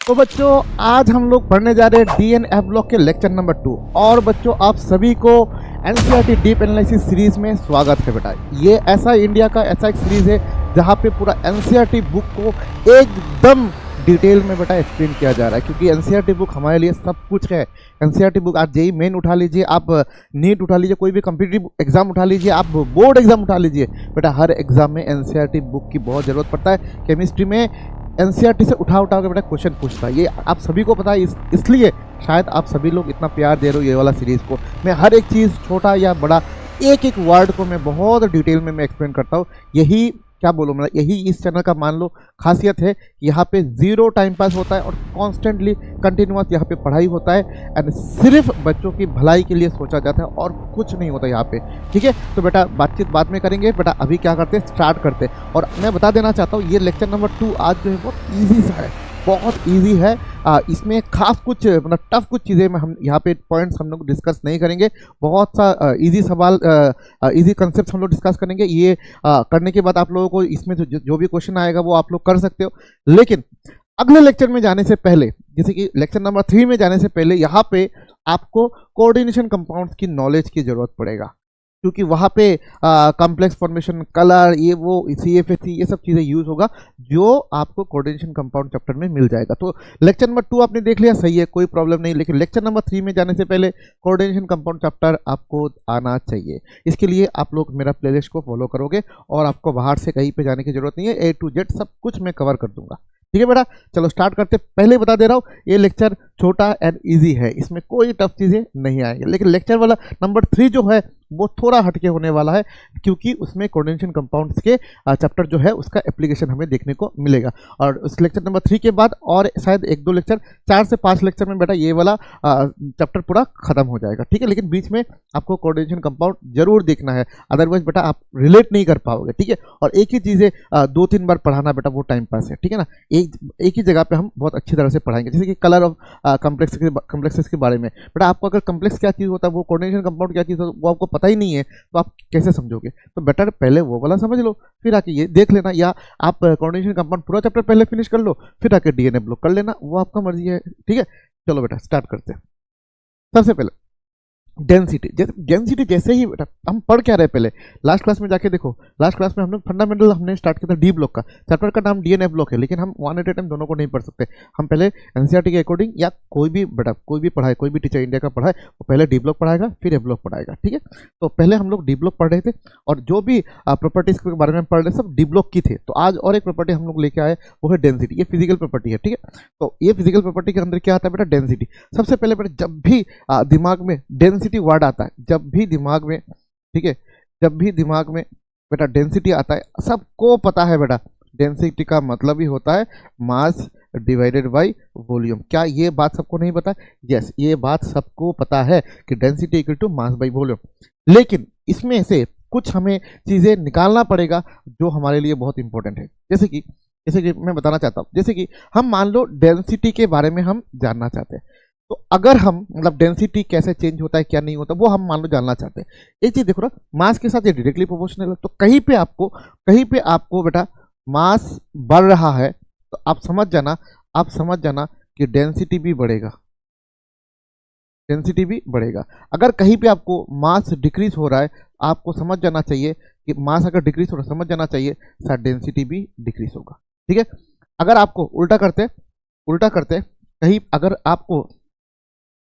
तो बच्चों आज हम लोग पढ़ने जा रहे हैं डीएनएफ ब्लॉक के लेक्चर नंबर 2। और बच्चों आप सभी को एनसीईआरटी डीप एनालिसिस सीरीज में स्वागत है। बेटा ये ऐसा इंडिया का ऐसा एक सीरीज है जहाँ पे पूरा एनसीईआरटी बुक को एकदम डिटेल में बेटा एक्सप्लेन किया जा रहा है, क्योंकि एनसीईआरटी बुक हमारे लिए सब कुछ है। एनसीईआरटी बुक आप जेईई मेन उठा लीजिए, आप नीट उठा लीजिए, कोई भी कॉम्पिटिटिव एग्जाम उठा लीजिए, आप बोर्ड एग्जाम उठा लीजिए, बेटा हर एग्जाम में एनसीईआरटी बुक की बहुत ज़रूरत पड़ता है। केमिस्ट्री में एनसीईआरटी से उठा के बेटा क्वेश्चन पूछता है, ये आप सभी को पता है। इसलिए शायद आप सभी लोग इतना प्यार दे रहे हो ये वाला सीरीज़ को। मैं हर एक चीज़ छोटा या बड़ा एक एक वर्ड को मैं बहुत डिटेल में मैं एक्सप्लेन करता हूँ। यही क्या बोलूँ, मतलब यही इस चैनल का मान लो खासियत है कि यहाँ पे जीरो टाइम पास होता है और कॉन्स्टेंटली कंटिन्यूअस यहाँ पे पढ़ाई होता है एंड सिर्फ बच्चों की भलाई के लिए सोचा जाता है और कुछ नहीं होता यहाँ पे। ठीक है, तो बेटा बातचीत बाद में करेंगे। बेटा अभी क्या करते हैं, स्टार्ट करते हैं। और मैं बता देना चाहता हूँ ये लेक्चर नंबर 2 आज जो है बहुत ईजी सा है, बहुत इजी है। इसमें खास कुछ मतलब टफ कुछ चीज़ें में हम यहाँ पे पॉइंट्स हम लोग डिस्कस नहीं करेंगे। बहुत सा इजी सवाल इजी कंसेप्ट हम लोग डिस्कस करेंगे। ये करने के बाद आप लोगों को इसमें जो भी क्वेश्चन आएगा वो आप लोग कर सकते हो। लेकिन अगले लेक्चर में जाने से पहले, जैसे कि लेक्चर नंबर 3 में जाने से पहले यहाँ पे आपको कोऑर्डिनेशन कंपाउंड्स की नॉलेज की जरूरत पड़ेगा, क्योंकि वहाँ पे कॉम्प्लेक्स फॉर्मेशन, कलर, ये वो CFC ये सब चीज़ें यूज़ होगा जो आपको कोऑर्डिनेशन कंपाउंड चैप्टर में मिल जाएगा। तो लेक्चर नंबर 2 आपने देख लिया, सही है, कोई प्रॉब्लम नहीं। लेकिन लेक्चर नंबर 3 में जाने से पहले कोऑर्डिनेशन कंपाउंड चैप्टर आपको आना चाहिए। इसके लिए आप लोग मेरा प्लेलिस्ट को फॉलो करोगे और आपको बाहर से कहीं पर जाने की जरूरत नहीं है। A to Z सब कुछ मैं कवर कर दूंगा। ठीक है बेटा, चलो स्टार्ट करते। पहले बता दे रहा हूँ ये लेक्चर छोटा एंड इजी है, इसमें कोई टफ चीज़ें नहीं आएंगी। लेकिन लेक्चर वाला नंबर 3 जो है वो थोड़ा हटके होने वाला है, क्योंकि उसमें कोऑर्डिनेशन कंपाउंड्स के चैप्टर जो है उसका एप्लीकेशन हमें देखने को मिलेगा। और उस लेक्चर नंबर 3 के बाद और शायद 1-2 लेक्चर, 4 से 5 लेक्चर में बेटा ये वाला चैप्टर पूरा खत्म हो जाएगा। ठीक है, लेकिन बीच में आपको कोऑर्डिनेशन कंपाउंड जरूर देखना है, अदरवाइज बेटा आप रिलेट नहीं कर पाओगे। ठीक है, और एक ही चीज़ें 2-3 बार पढ़ाना बेटा वो टाइम पास है। ठीक है ना, एक ही जगह पे हम बहुत अच्छी तरह से पढ़ाएंगे। जैसे कि कलर ऑफ कॉम्प्लेक्सेस के बारे में, बेटा आपको अगर कॉम्प्लेक्स क्या चीज़ होता है, वो कोऑर्डिनेशन कंपाउंड क्या चीज़ होता है वो आपको पता ही नहीं है, तो आप कैसे समझोगे? तो बेटर पहले वो वाला समझ लो, फिर आके ये देख लेना, या आप कोऑर्डिनेशन कंपाउंड पूरा चैप्टर पहले फिनिश कर लो, फिर आके डीएनए ब्लॉक कर लेना, वो आपका मर्जी है। ठीक है, चलो बेटा स्टार्ट करते हैं। सबसे पहले डेंसिटी जैसे ही बेटा हम पढ़ क्या रहे पहले लास्ट क्लास में जाके देखो। लास्ट क्लास में हमने फंडामेंटल हमने स्टार्ट किया था डी ब्लॉक का। चैप्टर का नाम डीएनए ब्लॉक है, लेकिन हम वन एट ए टाइम दोनों को नहीं पढ़ सकते। हम पहले एनसीईआरटी के अकॉर्डिंग, या कोई भी बेटा कोई भी पढ़ाए, कोई भी टीचर इंडिया का पढ़ाए, वो पहले डी ब्लॉक पढ़ाएगा फिर ए ब्लॉक पढ़ाएगा। ठीक है, तो पहले हम लोग डी ब्लॉक पढ़ रहे थे और जो भी प्रॉपर्टीज के बारे में पढ़ रहे सब डी ब्लॉक की थे। तो आज और एक प्रॉपर्टी हम लोग लेके आए, वो है डेंसिटी। ये फिजिकल प्रॉपर्टी है। ठीक है, तो ये फिजिकल प्रॉपर्टी के अंदर क्या आता है बेटा, डेंसिटी। सबसे पहले बेटा जब भी दिमाग में डेंसिटी वर्ड आता है, जब भी दिमाग में, ठीक है, जब भी दिमाग में बेटा डेंसिटी आता है, सबको पता है बेटा डेंसिटी का मतलब ही होता है मास डिवाइडेड बाय वॉल्यूम। क्या ये बात सबको नहीं पता? यस, ये बात सबको पता है कि density equal to mass by volume. लेकिन इसमें से कुछ हमें चीज़ें निकालना पड़ेगा जो हमारे लिए बहुत इंपॉर्टेंट है। जैसे कि मैं बताना चाहता हूँ, जैसे कि हम मान लो डेंसिटी के बारे में हम जानना चाहते हैं, तो अगर हम मतलब डेंसिटी कैसे चेंज होता है, क्या नहीं होता, वो हम मान लो जानना चाहते हैं। एक चीज देखो ना, मास के साथ ये डायरेक्टली प्रोपोर्शनल है। तो कहीं पे आपको बेटा मास बढ़ रहा है तो आप समझ जाना कि डेंसिटी भी बढ़ेगा, डेंसिटी भी बढ़ेगा। अगर कहीं पे आपको मास डिक्रीज हो रहा है, आपको समझ जाना चाहिए कि मास अगर डिक्रीज हो रहा है, समझ जाना चाहिए सर डेंसिटी भी डिक्रीज होगा। ठीक है, अगर आपको उल्टा करते कहीं अगर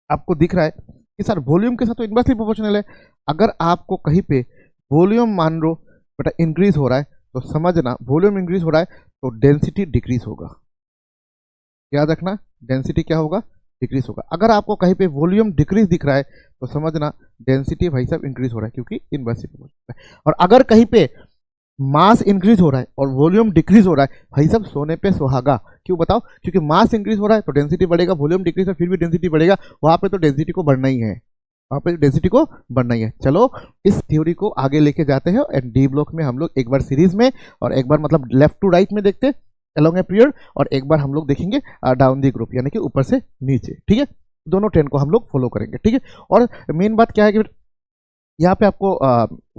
आपको दिख रहा है कि सर वॉल्यूम के साथ तो इनवर्सली प्रोपोर्शनल है, अगर आपको कहीं पे वॉल्यूम मान लो बेटा इंक्रीज हो रहा है, तो समझना वॉल्यूम इंक्रीज हो रहा है तो डेंसिटी डिक्रीज होगा। याद रखना, डेंसिटी क्या होगा, डिक्रीज होगा। अगर आपको कहीं पे वॉल्यूम डिक्रीज दिख रहा है तो समझना डेंसिटी भाई साहब इंक्रीज हो रहा है, क्योंकि इनवर्सली प्रोपोर्शनल है। और अगर कहीं पे मास इंक्रीज हो रहा है और वॉल्यूम डिक्रीज हो रहा है, भाई सब सोने पे सुहागा। क्यों बताओ? क्योंकि मास इंक्रीज हो रहा है तो डेंसिटी बढ़ेगा, वॉल्यूम डिक्रीज है फिर भी डेंसिटी बढ़ेगा, वहां पे तो डेंसिटी को बढ़ना ही है, वहां पे डेंसिटी को बढ़ना ही है। चलो इस थ्योरी को आगे लेके जाते हैं एंड डी ब्लॉक में हम लोग एक बार सीरीज में और एक बार मतलब लेफ्ट टू राइट में देखते हैं अलोंग ए पीरियड, और एक बार हम लोग देखेंगे डाउन दी ग्रुप, यानी कि ऊपर से नीचे। ठीक है, दोनों ट्रेंड को हम लोग फॉलो करेंगे। ठीक है, और मेन बात क्या है कि यहाँ पे आपको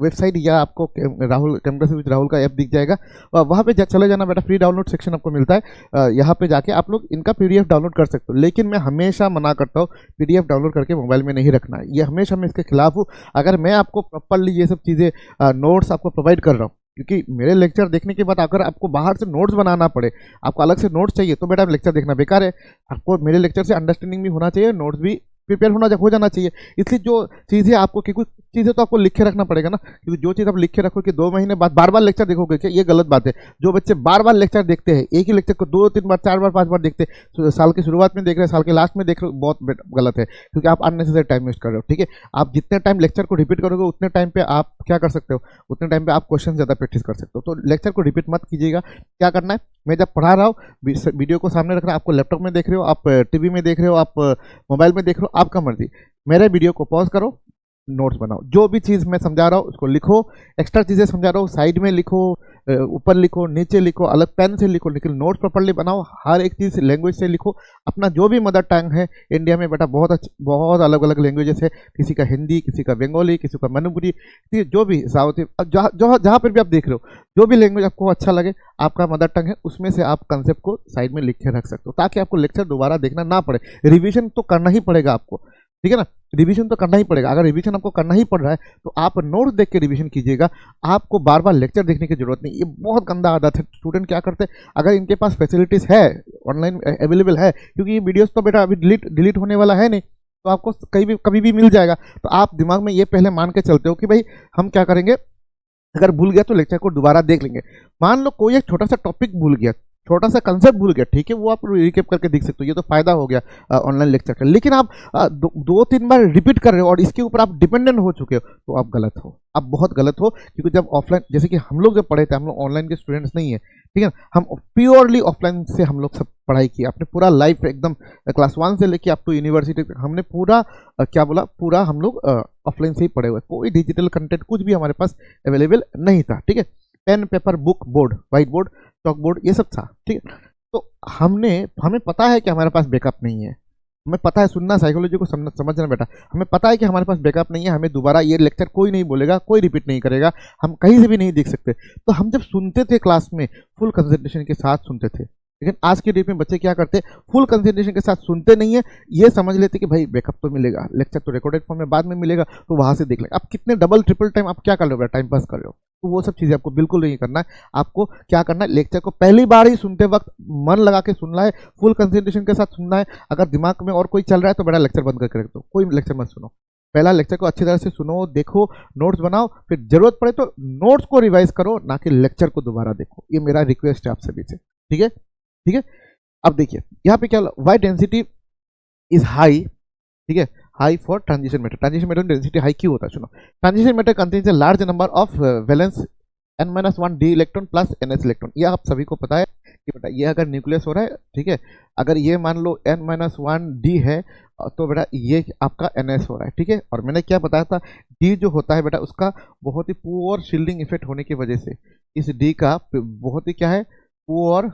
वेबसाइट या आपको राहुल कैंपस विद राहुल का ऐप दिख जाएगा, वहाँ पे चले जाना बेटा, फ्री डाउनलोड सेक्शन आपको मिलता है। यहाँ पे जाके आप लोग इनका पीडीएफ डाउनलोड कर सकते हो, लेकिन मैं हमेशा मना करता हूँ पीडीएफ डाउनलोड करके मोबाइल में नहीं रखना है, ये हमेशा मैं इसके खिलाफ हूँ। अगर मैं आपको प्रॉपरली ये सब चीज़ें नोट्स आपको प्रोवाइड कर रहा हूँ, क्योंकि मेरे लेक्चर देखने के बाद अगर आपको बाहर से नोट्स बनाना पड़े, आपको अलग से नोट्स चाहिए, तो बेटा लेक्चर देखना बेकार है। आपको मेरे लेक्चर से अंडरस्टैंडिंग भी होना चाहिए, नोट्स भी प्रिपेयर हो जाना चाहिए। इसलिए जो चीज़ें आपको, क्योंकि चीज़ें तो आपको लिख के रखना पड़ेगा ना, क्योंकि जो चीज़ आप लिख के रखो कि 2 महीने बाद बार बार लेक्चर देखोगे क्या, ये गलत बात है। जो बच्चे बार बार लेक्चर देखते हैं, एक ही लेक्चर को 2-3 बार 4 बार 5 बार देखते हैं, साल की शुरुआत में देख रहे हैं, साल के लास्ट में देख रहे हो, बहुत गलत है, क्योंकि आप अननेसेसरी टाइम वेस्ट कर रहे हो। ठीक है, आप जितने टाइम लेक्चर को रिपीट करोगे उतने टाइम पे आप क्या कर सकते हो, उतने टाइम पे आप क्वेश्चन ज़्यादा प्रैक्टिस कर सकते हो। तो लेक्चर को रिपीट मत कीजिएगा। क्या करना है, मैं जब पढ़ा रहा हूँ वीडियो को सामने रख रहा हूँ, आपको लैपटॉप में देख रहे हो, आप टीवी में देख रहे हो, आप मोबाइल में देख रहे हो, आपका मर्जी, मेरे वीडियो को पॉज करो, नोट्स बनाओ, जो भी चीज़ मैं समझा रहा हूँ उसको लिखो, एक्स्ट्रा चीज़ें समझा रहा हूँ साइड में लिखो, ऊपर लिखो, नीचे लिखो, अलग पेन से लिखो, लेकिन नोट्स प्रॉपर्ली बनाओ, हर एक चीज़ लैंग्वेज से लिखो। अपना जो भी मदर टंग है, इंडिया में बेटा बहुत अलग अलग लैंग्वेजेस है, किसी का हिंदी, किसी का बंगाली, किसी का मणिपुरी, जो भी साउथ, जहाँ पर भी आप देख रहे हो, जो भी लैंग्वेज आपको अच्छा लगे, आपका मदर टंग है, उसमें से आप कंसेप्ट को साइड में लिख के रख सकते हो, ताकि आपको लेक्चर दोबारा देखना ना पड़े। रिविजन तो करना ही पड़ेगा आपको, ठीक है ना, रिवीजन तो करना ही पड़ेगा। अगर रिवीजन आपको करना ही पड़ रहा है तो आप नोट्स देख के रिवीजन कीजिएगा, आपको बार बार लेक्चर देखने की जरूरत नहीं। ये बहुत गंदा आदत है। स्टूडेंट क्या करते हैं, अगर इनके पास फैसिलिटीज़ है, ऑनलाइन अवेलेबल है, क्योंकि ये वीडियोस तो बेटा अभी डिलीट होने वाला है नहीं, तो आपको कभी भी मिल जाएगा। तो आप दिमाग में ये पहले मान के चलते हो कि भाई हम क्या करेंगे, अगर भूल गया तो लेक्चर को दोबारा देख लेंगे। मान लो कोई एक छोटा सा टॉपिक भूल गया, छोटा सा कंसेप्ट भूल गया, ठीक है, वो आप रिकेप करके देख सकते हो, ये तो फायदा हो गया ऑनलाइन लेक्चर का। लेकिन आप 2-3 बार रिपीट कर रहे हो और इसके ऊपर आप डिपेंडेंट हो चुके हो, तो आप गलत हो, आप बहुत गलत हो। क्योंकि जब ऑफलाइन, जैसे कि हम लोग जब पढ़े थे, हम लोग ऑनलाइन के स्टूडेंट्स नहीं है, ठीक है, हम प्योरली ऑफलाइन से हम लोग सब पढ़ाई की, अपने पूरा लाइफ एकदम क्लास 1 से लेके अप टू यूनिवर्सिटी हमने पूरा क्या बोला, पूरा हम लोग ऑफलाइन से ही पढ़े हुए, कोई डिजिटल कंटेंट कुछ भी हमारे पास अवेलेबल नहीं था। ठीक है, pen, paper, book, board, white board, chalk board, ये सब था। ठीक है, तो हमें पता है कि हमारे पास बैकअप नहीं है, हमें पता है, सुनना साइकोलॉजी को समझना बेटा, हमें पता है कि हमारे पास बैकअप नहीं है, हमें दोबारा ये लेक्चर कोई नहीं बोलेगा, कोई रिपीट नहीं करेगा, हम कहीं से भी नहीं देख सकते। तो हम जब सुनते थे क्लास में फुल कंसंट्रेशन के साथ सुनते थे, लेकिन आज के डेट में बच्चे क्या करते हैं, फुल कंसंट्रेशन के साथ सुनते नहीं है, ये समझ लेते कि भाई बैकअप तो मिलेगा, लेक्चर तो रिकॉर्डेड फॉर्म में बाद में मिलेगा, तो वहां से देख लेंगे। आप कितने डबल ट्रिपल टाइम आप क्या कर रहे हो, टाइम पास कर रहे हो। तो वो सब चीज़ें आपको बिल्कुल नहीं करना है। आपको क्या करना है, लेक्चर को पहली बार ही सुनते वक्त मन लगा के सुनना है, फुल कंसंट्रेशन के साथ सुनना है। अगर दिमाग में और कोई चल रहा है तो बड़ा लेक्चर बंद करके रख दो, कोई लेक्चर मत सुनो। पहला लेक्चर को अच्छी तरह से सुनो, देखो, नोट्स बनाओ, फिर जरूरत पड़े तो नोट्स को रिवाइज करो, ना कि लेक्चर को दोबारा देखो। ये मेरा रिक्वेस्ट है आप सभी से, ठीक है, ठीक है। अब देखिए यहाँ पे क्या, वाई डेंसिटी इज हाई, ठीक है, high for transition matter. Transition matter density high क्यों होता है, सुनो। Transition matter contains a large number of valence n-1 d electron plus ns electron. ये आप सभी को पता है कि बेटा ये अगर न्यूक्लियस हो रहा है, ठीक है, अगर ये मान लो n-1 d है, तो बेटा ये आपका ns हो रहा है, ठीक है। और मैंने क्या बताया था, d जो होता है बेटा उसका बहुत ही पुअर शील्डिंग इफेक्ट होने की वजह से, इस d का बहुत ही क्या है, पुअर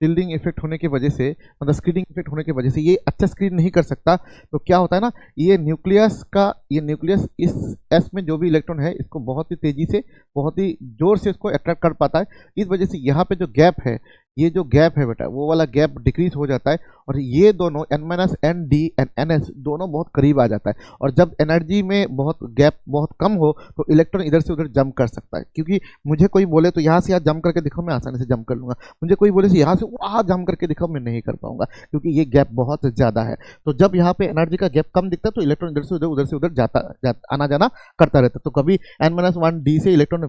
शील्डिंग इफेक्ट होने की वजह से, मतलब स्क्रीनिंग इफेक्ट होने की वजह से ये अच्छा स्क्रीन नहीं कर सकता। तो क्या होता है ना, ये न्यूक्लियस इस एस में जो भी इलेक्ट्रॉन है इसको बहुत ही तेजी से, बहुत ही जोर से इसको अट्रैक्ट कर पाता है। इस वजह से यहाँ पे जो गैप है, ये जो गैप है बेटा, वो वाला गैप डिक्रीज हो जाता है, और ये दोनों n-d एंड ns दोनों बहुत करीब आ जाता है। और जब एनर्जी में बहुत गैप बहुत कम हो तो इलेक्ट्रॉन इधर से उधर जंप कर सकता है। क्योंकि मुझे कोई बोले तो यहाँ से यहाँ जंप करके दिखाओ, मैं आसानी से जंप कर लूँगा, मुझे कोई बोले यहाँ से वहाँ जंप करके दिखाओ, मैं नहीं कर पाऊंगा, क्योंकि ये गैप बहुत ज़्यादा है। तो जब यहाँ पे एनर्जी का गैप कम दिखता है तो इलेक्ट्रॉन इधर से उधर आना जाना करता रहता है। तो कभी n-1 d से इलेक्ट्रॉन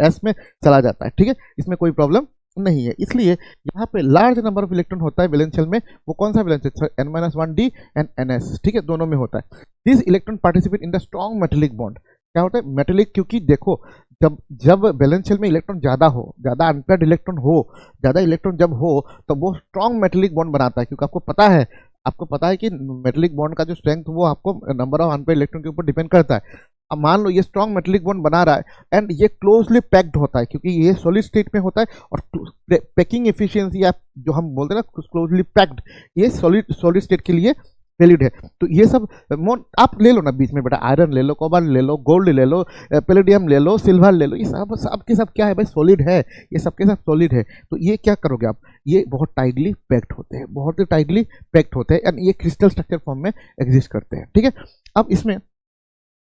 s में चला जाता है, ठीक है, इसमें कोई प्रॉब्लम नहीं है। इसलिए यहाँ पे लार्ज नंबर ऑफ इलेक्ट्रॉन होता है वैलेंस शेल में। वो कौन सा वैलेंस है, n-1 d एंड ns, ठीक है, दोनों में होता है। This electron participate in the strong metallic bond. क्या होता है मेटेलिक, क्योंकि देखो जब वैलेंस शेल में इलेक्ट्रॉन ज़्यादा हो, ज़्यादा अनपेयर्ड इलेक्ट्रॉन हो, ज़्यादा इलेक्ट्रॉन जब हो तो वो स्ट्रॉन्ग मेटेलिक बॉन्ड बनाता है। क्योंकि आपको पता है कि मेटेलिक बॉन्ड का जो स्ट्रेंथ वो आपको नंबर ऑफ अनपेयर्ड इलेक्ट्रॉन के ऊपर डिपेंड करता है। अब मान लो ये स्ट्रॉन्ग मेटेलिक बॉन्ड बना रहा है एंड ये क्लोजली पैक्ड होता है, क्योंकि ये सॉलिड स्टेट में होता है, और पैकिंग एफिशिएंसी या जो हम बोलते हैं ना क्लोजली पैक्ड, ये सॉलिड स्टेट के लिए वैलिड है। तो ये सब आप ले लो ना बीच में बेटा, आयरन ले लो, कोबाल्ट ले लो, गोल्ड ले लो, पैलेडियम ले लो, सिल्वर ले लो, ये सब के सब क्या है भाई, सॉलिड है, ये सबके सब सॉलिड है। तो ये क्या करोगे आप, ये बहुत टाइटली पैक्ड होते हैं, बहुत ही टाइटली पैक्ड होते हैं, एंड ये क्रिस्टल स्ट्रक्चर फॉर्म में एग्जिस्ट करते हैं, ठीक है। अब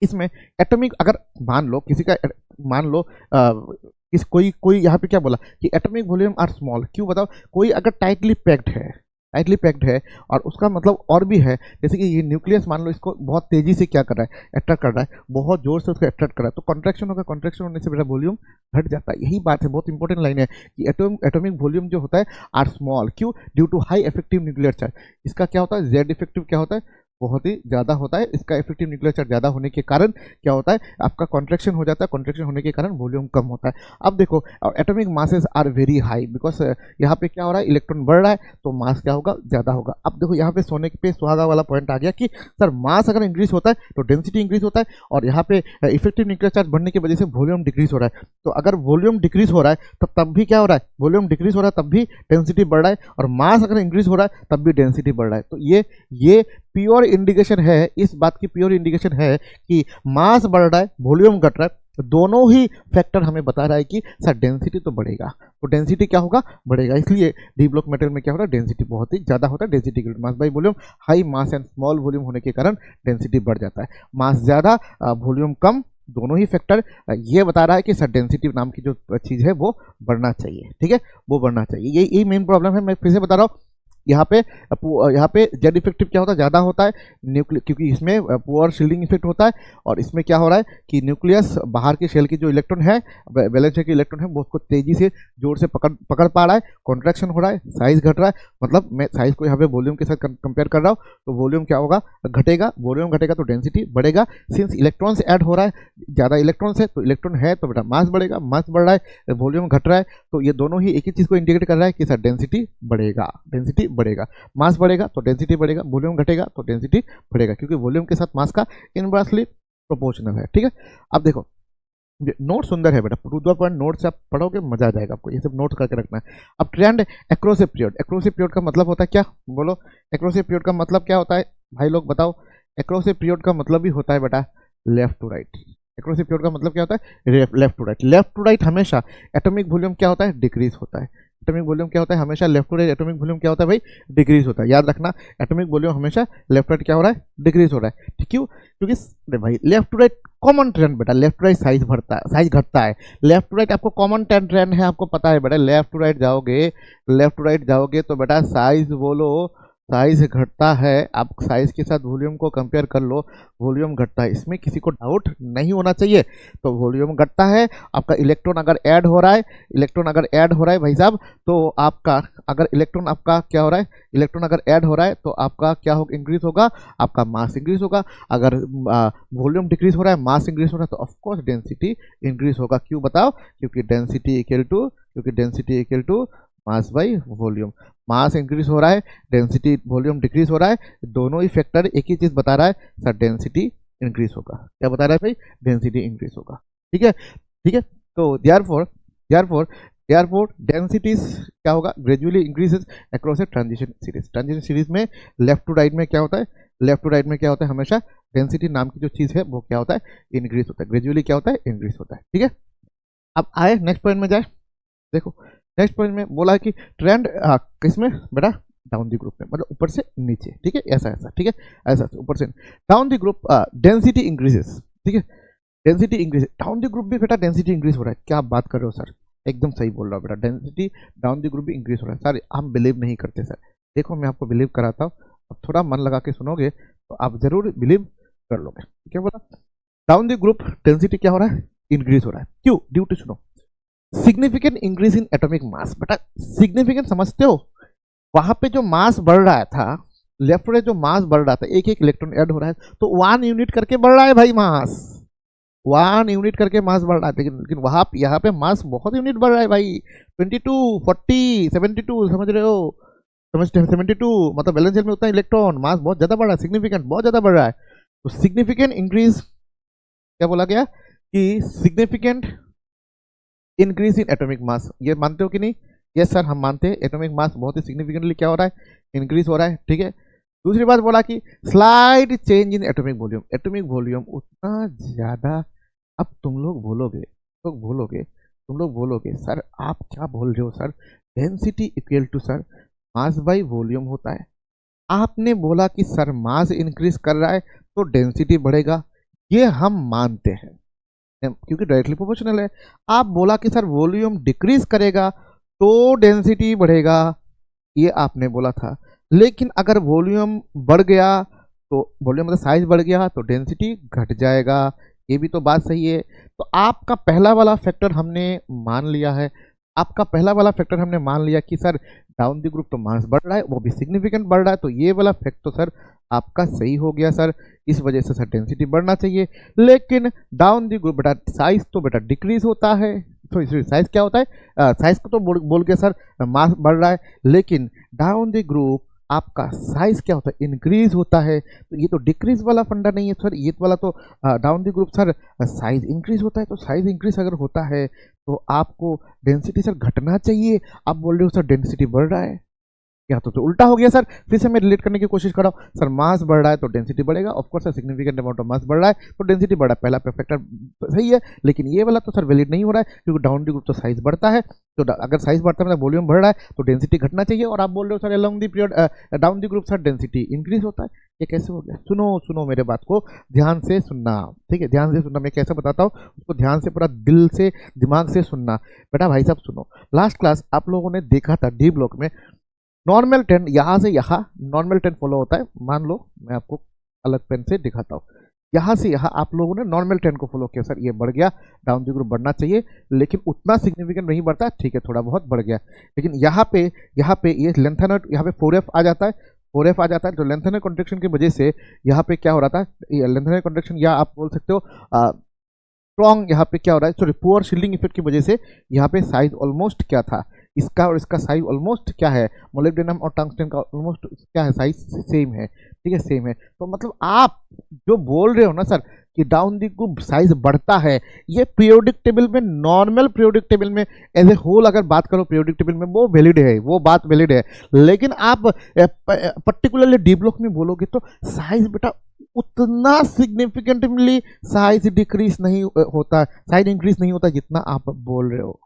इसमें एटॉमिक, अगर मान लो किसी का, मान लो कोई यहाँ पे क्या बोला कि एटॉमिक वॉल्यूम आर स्मॉल, क्यों बताओ, कोई अगर टाइटली पैक्ड है और उसका मतलब और भी है, जैसे कि ये न्यूक्लियस मान लो, इसको बहुत तेजी से क्या कर रहा है, अट्रैक्ट कर रहा है, बहुत जोर से उसको अट्रैक्ट कर रहा है, तो कॉन्ट्रैक्शन होगा, कॉन्ट्रैक्शन होने से बेटा वॉल्यूम घट जाता है। यही बात है, बहुत इंपॉर्टेंट लाइन है कि एटॉमिक वॉल्यूम जो होता है आर स्मॉल, क्यों, due to high effective nuclear charge. इसका क्या होता है, जेड इफेक्टिव क्या होता है, बहुत ही ज़्यादा होता है, इसका इफेक्टिव न्यूक्लियर चार्ज ज़्यादा होने के कारण क्या होता है, आपका कॉन्ट्रैक्शन हो जाता है, कॉन्ट्रैक्शन होने के कारण वॉल्यूम कम होता है। अब देखो atomic masses are very high, because यहाँ पे क्या हो रहा है, इलेक्ट्रॉन बढ़ रहा है, तो मास क्या होगा, ज़्यादा होगा। अब देखो यहाँ पे सोने पे सुहागा वाला पॉइंट आ गया कि सर मास अगर इंक्रीज होता है तो डेंसिटी इंक्रीज होता है, और यहाँ पे इफेक्टिव न्यूक्लियर चार्ज बढ़ने की वजह से वॉल्यूम डिक्रीज हो रहा है। तो अगर वॉल्यूम डिक्रीज हो रहा है तब भी क्या हो रहा है, वॉल्यूम डिक्रीज हो रहा है तब भी डेंसिटी बढ़ रहा है, और मास अगर इंक्रीज हो रहा है तब भी डेंसिटी बढ़ रहा है। तो ये प्योर इंडिकेशन है, इस बात की प्योर इंडिकेशन है कि मास बढ़ रहा है, वॉल्यूम घट रहा है, तो दोनों ही फैक्टर हमें बता रहा है कि सर डेंसिटी तो बढ़ेगा, तो डेंसिटी क्या होगा, बढ़ेगा। इसलिए डी ब्लॉक मेटल में क्या हो रहा है, डेंसिटी बहुत ही ज़्यादा होता है, density mass by volume, high mass and small volume होने के कारण डेंसिटी बढ़ जाता है। मास ज़्यादा, वॉल्यूम कम, दोनों ही फैक्टर ये बता रहा है कि सर डेंसिटी नाम की जो चीज़ है वो बढ़ना चाहिए, ठीक है, वो बढ़ना चाहिए। यही मेन प्रॉब्लम है। मैं फिर से बता रहा हूँ, यहाँ पे जेड इफेक्टिव क्या होता है, ज़्यादा होता है न्यूक्लियस, क्योंकि इसमें पुअर शील्डिंग इफेक्ट होता है, और इसमें क्या हो रहा है कि न्यूक्लियस बाहर के शेल की जो इलेक्ट्रॉन है, वैलेंस शेल के इलेक्ट्रॉन है, वो उसको तेजी से जोर से पकड़ पा रहा है, कॉन्ट्रैक्शन हो रहा है, साइज घट रहा है। मतलब मैं साइज को यहाँ पे वॉल्यूम के साथ कंपेयर कर रहा हूँ, तो वॉल्यूम क्या होगा, घटेगा, वॉल्यूम घटेगा तो डेंसिटी बढ़ेगा। सिंस इलेक्ट्रॉन्स ऐड हो रहा है, ज़्यादा इलेक्ट्रॉन्स है तो इलेक्ट्रॉन है तो बेटा मास बढ़ेगा, मास बढ़ रहा है, वॉल्यूम घट रहा है, तो ये दोनों ही एक ही चीज़ को इंडिकेट कर रहा है कि सर डेंसिटी बढ़ेगा, डेंसिटी बढ़ेगा। मास बढ़ेगा तो डेंसिटी बढ़ेगा, वॉल्यूम घटेगा तो डेंसिटी बढ़ेगा, क्योंकि वॉल्यूम के साथ मास का इनवर्सली प्रोपोर्शनल है, ठीक है। अब देखो नोट सुंदर है बेटा, टू द पॉइंट नोट से आप पढ़ोगे मजा आ जाएगा आपको, ये सब नोट करके रखना है। अब trend across a period, across a period का मतलब होता है क्या, बोलो, एक्रोस ए पीरियड का मतलब क्या होता है भाई लोग बताओ। एक्रोस ए पीरियड का मतलब भी होता है बेटा left to right. Across a period का मतलब क्या होता है, left to right. Left to right हमेशा एटॉमिक वॉल्यूम क्या होता है, डिक्रीज होता है। एटॉमिक वॉल्यूम क्या होता है, हमेशा left to right atomic volume क्या होता है भाई, डिक्रीज होता है। याद रखना, एटॉमिक वॉल्यूम हमेशा लेफ्ट राइट क्या हो रहा है, डिक्रीज हो रहा है। क्यों, क्योंकि भाई left to right common trend बेटा, लेफ्ट टू राइट साइज बढ़ता है, साइज घटता है। लेफ्ट टू राइट आपको कॉमन ट्रेंड है, आपको पता है बेटा, लेफ्ट टू राइट जाओगे तो बेटा साइज बोलो, साइज घटता है। आप साइज के साथ वॉल्यूम को कंपेयर कर लो, वॉल्यूम घटता है, इसमें किसी को डाउट नहीं होना चाहिए। तो वॉल्यूम घटता है, आपका इलेक्ट्रॉन अगर ऐड हो रहा है, भाई साहब, तो आपका अगर इलेक्ट्रॉन आपका क्या हो रहा है, इलेक्ट्रॉन अगर ऐड हो रहा है तो आपका क्या होगा, इंक्रीज होगा, आपका मास इंक्रीज होगा। अगर वॉल्यूम डिक्रीज हो रहा है, मास इंक्रीज हो रहा है, तो ऑफकोर्स डेंसिटी इंक्रीज होगा। क्यों बताओ, क्योंकि density equal to mass by volume. Mass increase हो रहा है, डेंसिटी वॉल्यूम डिक्रीज हो रहा है, दोनों ही फैक्टर एक ही चीज बता रहा है, सर डेंसिटी इंक्रीज होगा। क्या बता रहा है भाई, डेंसिटी इंक्रीज होगा, ठीक है। तो देयरफॉर डेंसिटीज क्या होगा, gradually increases across a transition series में लेफ्ट टू राइट में क्या होता है, हमेशा डेंसिटी नाम की जो चीज है वो क्या होता है, इंक्रीज होता है, ग्रेजुअली क्या होता है, इंक्रीज होता है, ठीक है। अब आए नेक्स्ट पॉइंट में जाए, देखो नेक्स्ट पॉइंट में बोला कि ट्रेंड किसमें बेटा, डाउन द ग्रुप में, मतलब ऊपर से नीचे, ठीक है, ऐसा ठीक है, ऐसा ऊपर से down the group density increases, ठीक है, density increase down the group भी बेटा डेंसिटी इंक्रीज हो रहा है। क्या आप बात कर रहे हो सर, एकदम सही बोल रहा हूँ बेटा, डेंसिटी डाउन द ग्रुप भी इंक्रीज हो रहा है। सर हम बिलीव नहीं करते सर, देखो मैं आपको बिलीव कराता हूँ, अब थोड़ा मन लगा के सुनोगे तो आप जरूर बिलीव कर लोगे। क्या बोला, डाउन द ग्रुप डेंसिटी क्या हो रहा है, इंक्रीज हो रहा है। क्यों, ड्यू टू सुनो significant increase in atomic mass. बेटा सिग्निफिकेंट समझते हो, वहां पे जो मास बढ़ रहा था, लेफ्ट में जो मास बढ़ रहा था, एक इलेक्ट्रॉन ऐड हो रहा है, तो 1 यूनिट करके बढ़ रहा है भाई मास, 1 यूनिट करके मास बढ़ रहा है। लेकिन वहां यहाँ पे मास बहुत यूनिट बढ़ रहा है भाई, 22, 40, 72, समझ रहे हो, 72, मतलब बैलेंस शेल में उतना इलेक्ट्रॉन, मास बहुत ज्यादा बढ़ रहा है, सिग्निफिकेंट बहुत ज्यादा बढ़ रहा है। तो सिग्निफिकेंट इंक्रीज क्या बोला गया कि significant increase in atomic mass, ये मानते हो कि नहीं? यस सर हम मानते हैं, एटॉमिक मास बहुत ही सिग्निफिकेंटली क्या हो रहा है, इंक्रीज हो रहा है, ठीक है। दूसरी बात बोला कि slide change in atomic volume उतना ज़्यादा। अब तुम लोग बोलोगे सर आप क्या बोल रहे हो sir, density equal to sir mass by volume होता है। आपने बोला कि सर मास इंक्रीज कर रहा है तो डेंसिटी बढ़ेगा, ये हम मानते हैं क्योंकि डायरेक्टली प्रोपोर्शनल है। आप बोला कि सर वॉल्यूम डिक्रीज करेगा तो डेंसिटी बढ़ेगा, ये आपने बोला था। लेकिन अगर वॉल्यूम बढ़ गया तो वॉल्यूम मतलब साइज बढ़ गया तो डेंसिटी घट जाएगा, ये भी तो बात सही है। तो आपका पहला वाला फैक्टर हमने मान लिया है, कि सर डाउन द ग्रुप तो मास बढ़ रहा है, वो भी सिग्निफिकेंट बढ़ रहा है, तो ये वाला फैक्ट तो सर आपका सही हो गया सर, इस वजह से सर डेंसिटी बढ़ना चाहिए। लेकिन डाउन द ग्रुप बेटा साइज तो बेटा डिक्रीज होता है, तो साइज क्या होता है, साइज को तो बोल के सर मास बढ़ रहा है, लेकिन डाउन द ग्रुप आपका साइज क्या होता है, इंक्रीज होता है। तो ये तो डिक्रीज वाला फंडा नहीं है सर, ये वाला तो down the group sir size increase होता है। तो साइज इंक्रीज अगर होता है तो आपको डेंसिटी सर घटना चाहिए, आप बोल रहे हो सर डेंसिटी बढ़ रहा है, या तो उल्टा हो गया सर। फिर से मैं रिलेट करने की कोशिश कर रहा हूँ, सर मास बढ़ रहा है तो डेंसिटी बढ़ेगा, of course sir significant amount of mass बढ़ रहा है तो डेंसिटी बढ़ रहा है, पहला फैक्टर सही है। लेकिन ये वाला तो सर वैलिड नहीं हो रहा है क्योंकि डाउन द ग्रुप तो साइज बढ़ता है, तो अगर साइज बढ़ता है मतलब वॉल्यूम बढ़ रहा है तो डेंसिटी घटना चाहिए, और आप बोल रहे हो sir along the period down the group sir density increase होता है, ये कैसे हो गया। सुनो मेरे बात को ध्यान से सुनना, ठीक है, ध्यान से सुनना, मैं कैसे बताता हूँ उसको ध्यान से पूरा दिल से दिमाग से सुनना। बेटा भाई साहब सुनो, लास्ट क्लास आप लोगों ने देखा था डी ब्लॉक में नॉर्मल टेन, यहाँ से यहाँ नॉर्मल टेन फॉलो होता है, मान लो मैं आपको अलग पेन से दिखाता हूँ, यहाँ से यहाँ आप लोगों ने नॉर्मल टेन को फॉलो किया, सर ये बढ़ गया, डाउन द ग्रुप बढ़ना चाहिए लेकिन उतना सिग्निफिकेंट नहीं बढ़ता, ठीक है थोड़ा बहुत बढ़ गया। लेकिन यहाँ पे ये लेंथनर यहाँ पे 4F आ जाता है, 4F आ जाता है, तो लेंथनर कॉन्ट्रेक्शन की वजह से यहाँ पे क्या हो रहा था, लेंथनर कॉन्ट्रेक्शन या आप बोल सकते हो स्ट्रॉन्ग, यहाँ पे क्या हो रहा है, सॉरी पुअर शील्डिंग इफेक्ट की वजह से यहाँ पे साइज ऑलमोस्ट क्या था, इसका और इसका साइज ऑलमोस्ट क्या है, मोलिब्डेनम और टंगस्टन का ऑलमोस्ट क्या है, साइज सेम है, ठीक है सेम है। तो मतलब आप जो बोल रहे हो ना सर कि डाउन दी ग्रुप साइज बढ़ता है, ये पीरियोडिक टेबल में, नॉर्मल पीरियोडिक टेबल में एज ए होल अगर बात करो पीरियोडिक टेबल में वो वैलिड है, वो बात वैलिड है। लेकिन आप पर्टिकुलरली डी ब्लॉक में बोलोगे तो साइज बेटा उतना सिग्निफिकेंटली साइज डिक्रीज नहीं होता, साइज इंक्रीज नहीं होता जितना आप बोल रहे हो।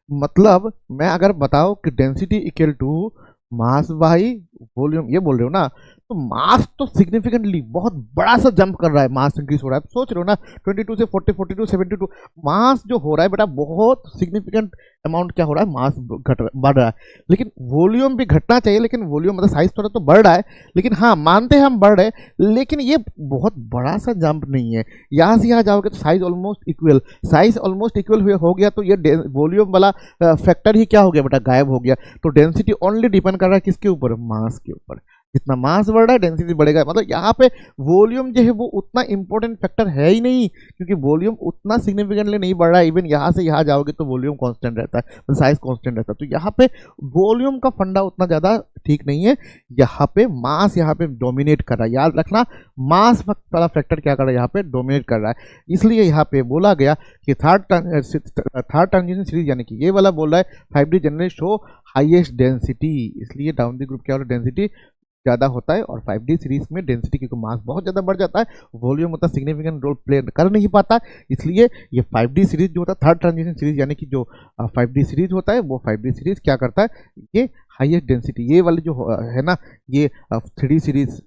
मतलब मैं अगर बताओ कि density equal to mass by volume, ये बोल रहे हो ना, तो मास तो सिग्निफिकेंटली बहुत बड़ा सा जंप कर रहा है, मास इंक्रीज हो रहा है, सोच रहे हो ना 22 से 40, 42, 72 मास जो हो रहा है बेटा बहुत सिग्निफिकेंट अमाउंट क्या हो रहा है, मास बढ़ रहा है। लेकिन वॉल्यूम भी घटना चाहिए, लेकिन वॉल्यूम मतलब साइज थोड़ा तो बढ़ रहा है, लेकिन हाँ मानते हैं हम बढ़ रहे हैं, लेकिन ये बहुत बड़ा सा जंप नहीं है। यहाँ से यहाँ जाओगे तो साइज ऑलमोस्ट इक्वल हो गया, तो ये वॉल्यूम वाला फैक्टर ही क्या हो गया बेटा, गायब हो गया। तो डेंसिटी ओनली डिपेंड कर रहा है किसके ऊपर, मास के ऊपर, जितना मास बढ़ रहा है डेंसिटी बढ़ेगा। मतलब यहाँ पे वॉल्यूम जो है वो उतना इंपॉर्टेंट फैक्टर है ही नहीं, क्योंकि वॉल्यूम उतना सिग्निफिकेंटली नहीं बढ़ रहा है, इवन यहाँ से यहाँ जाओगे तो वॉल्यूम कांस्टेंट रहता है, मतलब साइज कांस्टेंट रहता है। तो यहाँ पे वॉल्यूम का फंडा उतना ज़्यादा ठीक नहीं है, यहाँ पे मास यहाँ पे डोमिनेट कर रहा है, याद रखना मास वाला फैक्टर क्या कर रहा है, यहाँ पे डोमिनेट कर रहा है। इसलिए यहाँ पे बोला गया कि थर्ड ट्रांजिशन सीरीज यानी कि ये वाला बोल रहा है 5D generally show highest density, इसलिए डाउन द ग्रुप क्या हो रहा है, डेंसिटी ज़्यादा होता है, और 5D सीरीज में डेंसिटी क्योंकि मास बहुत ज़्यादा बढ़ जाता है, वॉल्यूम उतना सिग्निफिकेंट रोल प्ले कर नहीं पाता, इसलिए ये 5D सीरीज जो होता है थर्ड ट्रांजिशन सीरीज यानी कि जो 5D सीरीज होता है वो 5D सीरीज क्या करता है, ये हाईएस्ट डेंसिटी, ये वाली जो है ना, ये 3D सीरीज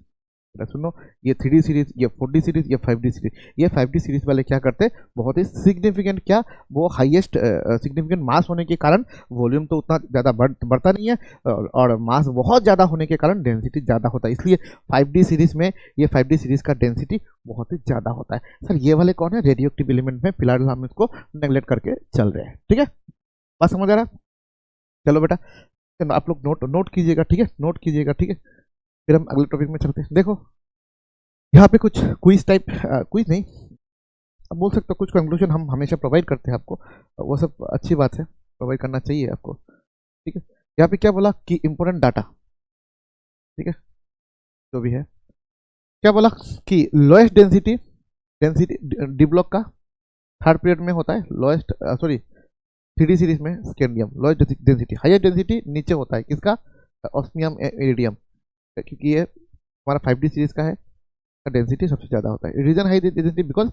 सुनो, ये 3D सीरीज, ये 4D सीरीज, ये 5D सीरीज, ये 5D सीरीज वाले क्या करते हैं, बहुत ही सिग्निफिकेंट क्या, वो हाईएस्ट सिग्निफिकेंट मास होने के कारण वॉल्यूम तो उतना ज़्यादा बढ़ता नहीं है, और मास बहुत ज़्यादा होने के कारण डेंसिटी ज़्यादा होता है, इसलिए 5D सीरीज में ये 5D सीरीज का डेंसिटी बहुत ही ज़्यादा होता है। सर ये वाले कौन है, रेडियो एक्टिव एलिमेंट में, फिलहाल हम इसको नेगलेक्ट करके चल रहे हैं, ठीक है, बात समझ आ रहा है। चलो बेटा आप लोग नोट कीजिएगा, ठीक है, नोट कीजिएगा, ठीक है, फिर हम अगले टॉपिक में चलते हैं। देखो यहाँ पे कुछ क्विज टाइप, क्विज नहीं अब बोल सकते हो, कुछ कंक्लूजन हम हमेशा प्रोवाइड करते हैं आपको, वो सब अच्छी बात है, प्रोवाइड करना चाहिए आपको, ठीक है। यहाँ पे क्या बोला कि इंपॉर्टेंट डाटा, ठीक है, जो भी है क्या बोला कि लोएस्ट डेंसिटी डी ब्लॉक का थर्ड पीरियड में होता है, लोएस्ट 3D सीरीज में scandium lowest density, highest density नीचे होता है किसका, ऑस्मियम इरिडियम, क्योंकि ये हमारा 5D सीरीज का है, डेंसिटी सबसे ज़्यादा होता है। Reason high density because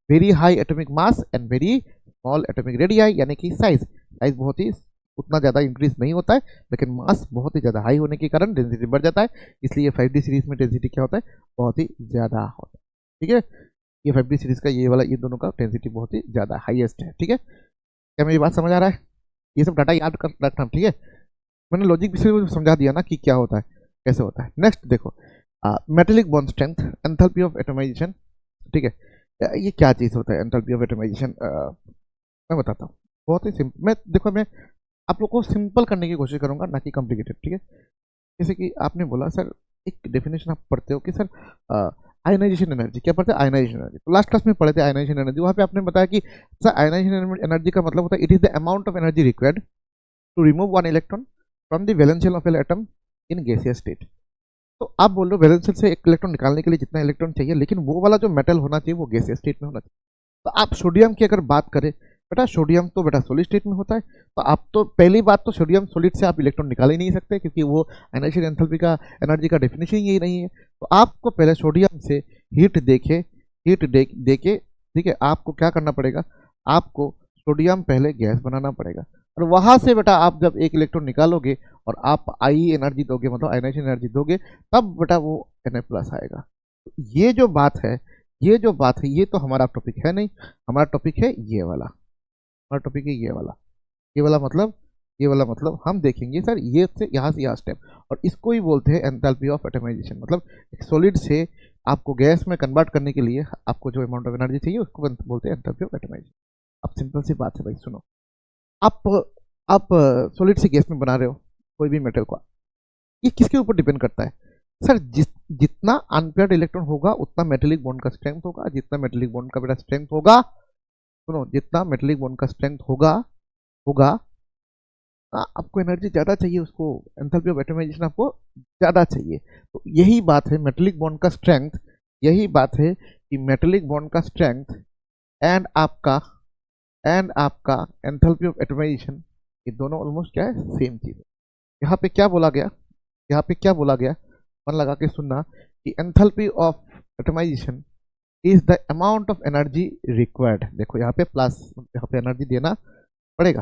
very high atomic mass and very small atomic radii, यानी कि साइज बहुत ही उतना ज़्यादा इंक्रीज नहीं होता है, लेकिन मास बहुत ही ज़्यादा हाई होने के कारण डेंसिटी बढ़ जाता है। इसलिए 5D सीरीज में डेंसिटी क्या होता है, बहुत ही ज़्यादा होता है। ठीक है, ये 5D सीरीज का ये वाला, ये दोनों का डेंसिटी बहुत ही ज़्यादा हाईएस्ट है। ठीक है, क्या मेरी बात समझ आ रहा है? ये सब डाटा याद कर रखना। ठीक है, मैंने लॉजिक भी से समझा दिया ना कि क्या होता है, कैसे होता है। नेक्स्ट देखो, metallic bond strength, enthalpy of atomisation. ठीक है, ये क्या चीज़ होता है एंथैल्पी ऑफ एटमाइजेशन? मैं बताता हूँ, बहुत ही सिंपल। मैं आप लोग को सिंपल करने की कोशिश करूंगा, ना कि कॉम्प्लिकेटेड। ठीक है, जैसे कि आपने बोला सर, एक डेफिनेशन आप पढ़ते हो कि सर आयनाइजेशन एनर्जी, क्या पढ़ते हैं? Ionisation energy. तो लास्ट क्लास में पढ़े थे आयनाइजेशन एनर्जी। वहाँ पे आपने बताया कि सर आयनाइजेशन एनर्जी का मतलब होता है it is the amount of energy required to remove one electron from the valence shell of an atom in gaseous state. तो आप बोल रहे हो वैलेंस शेल से एक इलेक्ट्रॉन निकालने के लिए जितना इलेक्ट्रॉन चाहिए, लेकिन वो वाला जो मेटल होना चाहिए वो गैसियस स्टेट में होना चाहिए। तो आप सोडियम की अगर बात करें, बेटा सोडियम तो बेटा सॉलिड स्टेट में होता है। तो आप तो पहली बात तो सोडियम सॉलिड से आप इलेक्ट्रॉन निकाल ही नहीं सकते, क्योंकि वो आयनाइजेशन एंथैल्पी का एनर्जी का डेफिनेशन यही नहीं है। तो आपको पहले सोडियम से हीट देके ठीक है, आपको क्या करना पड़ेगा, आपको सोडियम पहले गैस बनाना पड़ेगा, और वहां से बेटा आप जब एक इलेक्ट्रॉन निकालोगे और आप आई एनर्जी दोगे, मतलब आयनाइजेशन एनर्जी दोगे, तब बेटा वो Na+ आएगा। ये जो बात है, ये तो हमारा टॉपिक है नहीं। हमारा टॉपिक है ये वाला, हमारा टॉपिक है ये वाला मतलब हम देखेंगे सर ये से यहाँ स्टेप, और इसको ही बोलते हैं एंथैल्पी ऑफ एटमाइजेशन। मतलब एक सॉलिड से आपको गैस में कन्वर्ट करने के लिए आपको जो अमाउंट ऑफ एनर्जी चाहिए उसको बोलते हैं एंथैल्पी ऑफ एटमाइजेशन। अब सिंपल सी बात है भाई, सुनो। आप आप सॉलिड से गैस में बना रहे हो कोई भी मेटल को, ये किसके ऊपर डिपेंड करता है सर? जितना अनपेयर्ड इलेक्ट्रॉन होगा उतना मेटेलिक बॉन्ड का स्ट्रेंथ होगा। जितना मेटेलिक बॉन्ड का बेटा स्ट्रेंथ होगा, सुनो, जितना मेटेलिक बॉन्ड का स्ट्रेंथ होगा होगा आपको एनर्जी ज़्यादा चाहिए, उसको एंथैल्पी ऑफ एटमाइजेशन आपको ज़्यादा चाहिए। तो यही बात है मेटेलिक बॉन्ड का स्ट्रेंथ, यही बात है कि मेटेलिक बॉन्ड का स्ट्रेंथ एंड आपका एंथैल्पी ऑफ एटमाइजेशन, ये दोनों ऑलमोस्ट क्या है, सेम चीज़ है। यहाँ पे क्या बोला गया, मन लगा के सुनना, कि enthalpy of atomisation is the amount of energy required. देखो यहाँ पे प्लस, यहाँ पे एनर्जी देना पड़ेगा,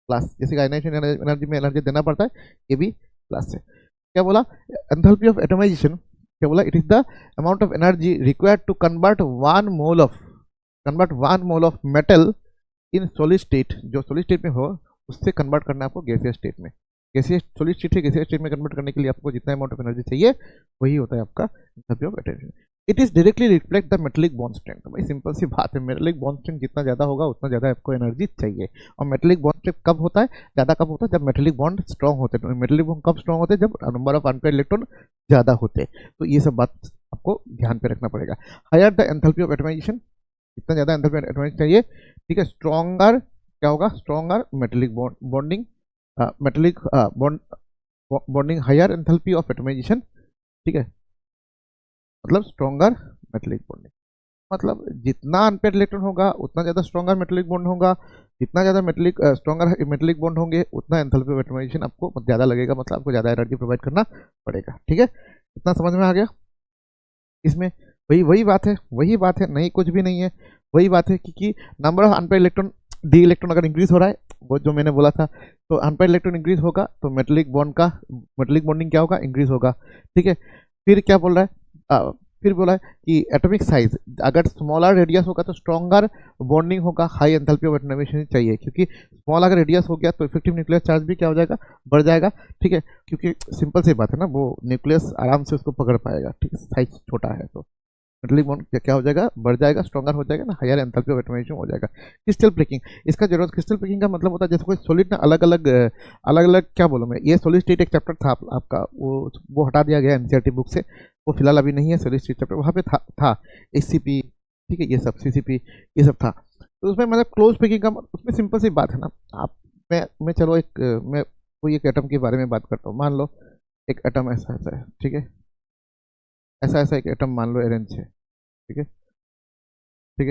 प्लस, जैसे आयनाइजेशन एनर्जी में एनर्जी देना पड़ता है, ये भी प्लस है। क्या बोला एंथैल्पी ऑफ एटमाइजेशन? क्या बोला? It is the amount of energy required to convert one mole of metal in solid state, जो सॉलिड स्टेट में हो उससे कन्वर्ट करना है आपको गैसियस स्टेट में। गैसियस सॉलिड स्टेट से गैसियस स्टेट में कन्वर्ट करने के लिए आपको जितना अमाउंट ऑफ एनर्जी चाहिए वही होता है आपका enthalpy of atomisation. It is directly reflect the metallic bond strength. भाई सिंपल सी बात है, मेटेलिक बॉन्ड स्ट्रेंथ जितना ज़्यादा होगा उतना ज़्यादा आपको एनर्जी चाहिए। और मेटेलिक बॉन्ड स्ट्रेंथ कब होता है, ज़्यादा कब होता है? जब मेटेलिक बॉन्ड स्ट्रॉन्ग होते हैं। मेटेलिक बॉन्ड कब स्ट्रॉन्ग होते हैं? जब नंबर ऑफ अनपेयर्ड इलेक्ट्रॉन ज़्यादा होते हैं। तो ये सब बात आपको ध्यान पे रखना पड़ेगा। Higher the enthalpy of atomisation, जितना ज़्यादा एंथैल्पी ऑफ एटमाइजेशन चाहिए, ठीक है, स्ट्रॉन्गर क्या होगा, stronger metallic bonding, metallic bonding, higher enthalpy of atomisation. ठीक है, मतलब स्ट्रॉन्गर मेटेलिक बॉन्डिंग, मतलब जितना अनपेयर्ड इलेक्ट्रॉन होगा उतना ज़्यादा स्ट्रॉन्गर मेटेलिक बॉन्ड होगा। जितना ज़्यादा स्ट्रॉन्गर मेटेलिक बॉन्ड होंगे उतना एंथैल्पी ऑफ एटमाइजेशन आपको ज़्यादा लगेगा, मतलब आपको ज़्यादा एनर्जी प्रोवाइड करना पड़ेगा। ठीक है, इतना समझ में आ गया? इसमें वही बात है, नहीं कुछ भी नहीं है, वही बात है कि number of unpaired electron, D electron अगर इंक्रीज हो रहा है, वो जो मैंने बोला था, तो अनपेयर्ड इलेक्ट्रॉन इंक्रीज होगा तो मेटेलिक बॉन्डिंग क्या होगा, इंक्रीज होगा। ठीक है, फिर क्या बोल रहा है, फिर बोला है कि एटॉमिक साइज, अगर स्मॉलर रेडियस होगा तो स्ट्रॉन्गर बॉन्डिंग होगा, हाई एंथैल्पी ऑफ एटमाइजेशन चाहिए, क्योंकि स्मॉल अगर रेडियस हो गया तो इफेक्टिव न्यूक्लियर चार्ज भी क्या हो जाएगा, बढ़ जाएगा। ठीक है, क्योंकि सिंपल सी बात है ना, वो न्यूक्लियस आराम से उसको पकड़ पाएगा। ठीक है, साइज छोटा है तो मेटेलिक बॉन्ड क्या हो जाएगा, बढ़ जाएगा, स्ट्रॉन्गर हो जाएगा ना, हायर एंथैल्पी ऑफ एटमाइजेशन हो जाएगा। क्रिस्टल ब्रेकिंग, इसका जरूरत, क्रिस्टल ब्रेकिंग का मतलब होता है जैसे कोई सॉलिड ना अलग अलग क्या बोलूँ मैं, ये सॉलिड स्टेट एक चैप्टर था आपका, वो हटा दिया गया एनसीईआरटी बुक से, वो फिलहाल अभी नहीं है सॉलिड स्टेट चैप्टर, वहाँ पे था एचसीपी, ठीक है, ये सब सीसीपी, ये सब था। तो उसमें मतलब क्लोज ब्रेकिंग का, उसमें सिंपल सी बात है ना, आप मैं चलो मैं कोई एक एटम के बारे में बात करता हूँ। मान लो एक एटम ऐसा है, ठीक है, ऐसा एक एटम मान लो अरेंज है, ठीक है,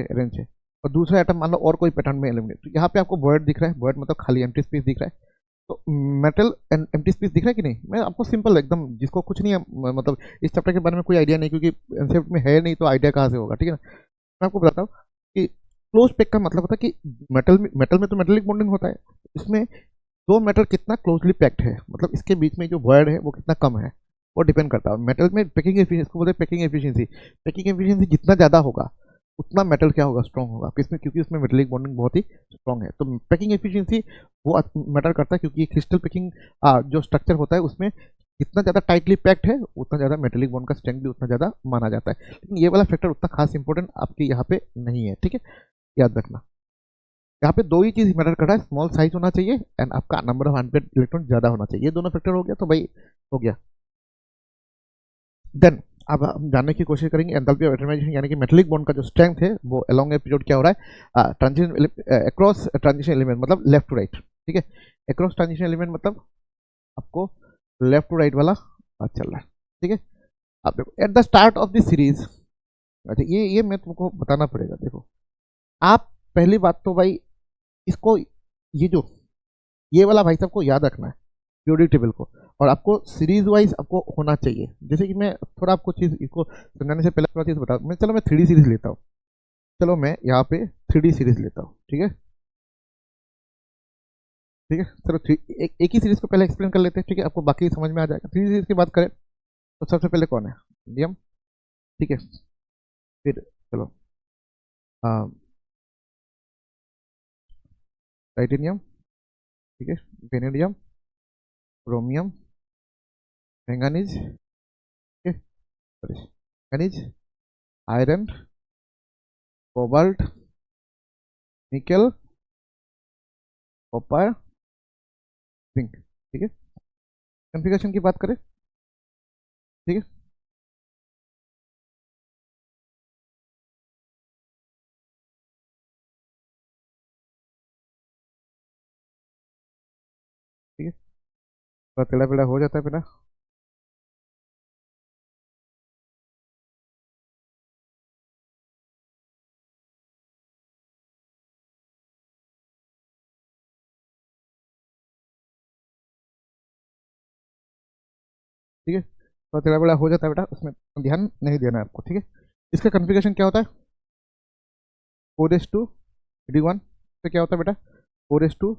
अरेंज है, और दूसरा एटम मान लो और कोई पैटर्न में एलिमिनेट, तो यहाँ पे आपको वॉइड दिख रहा है, वॉइड मतलब खाली एम्प्टी स्पेस दिख रहा है। तो मेटल एंड एम्प्टी स्पेस दिख रहा है कि नहीं? मैं आपको सिंपल एकदम, जिसको कुछ नहीं है मतलब इस चैप्टर के बारे में कोई आइडिया नहीं, क्योंकि एनसीईआरटी में है नहीं, तो आइडिया कहाँ से होगा, ठीक है ना। मैं आपको बताता हूँ कि क्लोज पैक का मतलब होता है कि मेटल में तो मेटेलिक बॉन्डिंग होता है, इसमें दो मेटल कितना क्लोजली पैक्ड है, मतलब इसके बीच में जो वॉइड है वो कितना कम है, वो डिपेंड करता है। मेटल में पैकिंग एफिशिएंसी, इसको बोलते हैं पैकिंग एफिशिएंसी जितना ज़्यादा होगा उतना मेटल क्या होगा, स्ट्रॉन्ग होगा, किसमें, क्योंकि उसमें मेटेलिक बॉन्डिंग बहुत ही स्ट्रॉन्ग है। तो पैकिंग एफिशिएंसी वो मैटर करता है, क्योंकि क्रिस्टल पैकिंग जो स्ट्रक्चर होता है उसमें जितना ज़्यादा टाइटली पैक्ड है उतना ज़्यादा मेटेलिक बॉन्ड का स्ट्रेंथ भी उतना ज़्यादा माना जाता है। लेकिन ये वाला फैक्टर उतना खास इंपॉर्टेंट आपके यहाँ पे नहीं है, ठीक है, याद रखना। यहाँ पे दो ही चीज मैटर कर रहा है, स्मॉल साइज होना चाहिए एंड आपका नंबर ऑफ अनपेड इलेक्ट्रॉन ज्यादा होना चाहिए, ये दोनों फैक्टर हो गया तो भाई हो गया। देन अब हम जानने की कोशिश करेंगे एंथैल्पी ऑफ एटमाइजेशन, यानी कि मेटेलिक बॉन्ड का जो स्ट्रेंथ है वो अलोंग ए पीरियड क्या हो रहा है, ट्रांजिशन अक्रॉस ट्रांजिशन एलिमेंट, मतलब लेफ्ट टू राइट, ठीक है। अक्रॉस ट्रांजिशन एलिमेंट मतलब आपको लेफ्ट टू राइट वाला चल रहा है, ठीक है। आप देखो at the start of the series, अच्छा ये मैं तुमको बताना पड़ेगा। देखो आप पहली बात तो भाई इसको, ये जो ये वाला भाई साहब को याद रखना है पीरियोडिक टेबल को, और आपको सीरीज वाइज आपको होना चाहिए। जैसे कि मैं थोड़ा आपको चीज़ इसको समझाने से पहले थोड़ा चीज़ बता, चलो मैं 3D सीरीज लेता हूँ, चलो मैं यहाँ पे 3D सीरीज लेता हूँ, ठीक है, ठीक है। चलो एक ही सीरीज को पहले एक्सप्लेन कर लेते हैं, ठीक है, आपको बाकी समझ में आ जाएगा। 3D सीरीज की बात करें तो सबसे पहले कौन है, इंडियम, ठीक है। फिर चलो टाइटेनियम, ठीक है, वेनेडियम, क्रोमियम, मैंगनीज, ठीक है, मैंगनीज, आयरन, कोबाल्ट, निकल, कॉपर, जिंक, ठीक है। कॉन्फ़िगरेशन की बात करें, ठीक है, ठीक है, थोड़ा टेढ़ा पेढ़ा हो जाता है बेटा, ठीक है, थोड़ा टेढ़ा पेढ़ा हो जाता है बेटा, उसमें ध्यान नहीं देना है आपको, ठीक है। इसका कॉन्फ़िगरेशन क्या होता है, 4s2 3d1, इसका क्या होता है बेटा, 4s2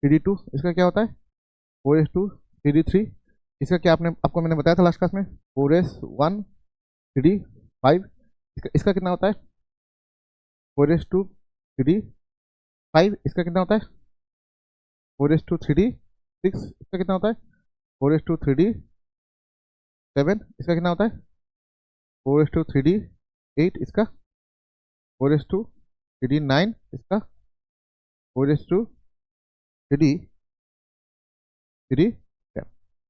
3d2, इसका क्या होता है, 4s2 3d3, इसका क्या आपने आपको मैंने बताया था लास्ट क्लास में, 4s1 3d5, इसका कितना होता है, 4s2 3d5, इसका कितना होता है, 4s2 3d6, इसका कितना होता है, 4s2 3d7, इसका कितना होता है, 4s2 3d8, इसका 4s2 3d9, इसका 4s2 3d3,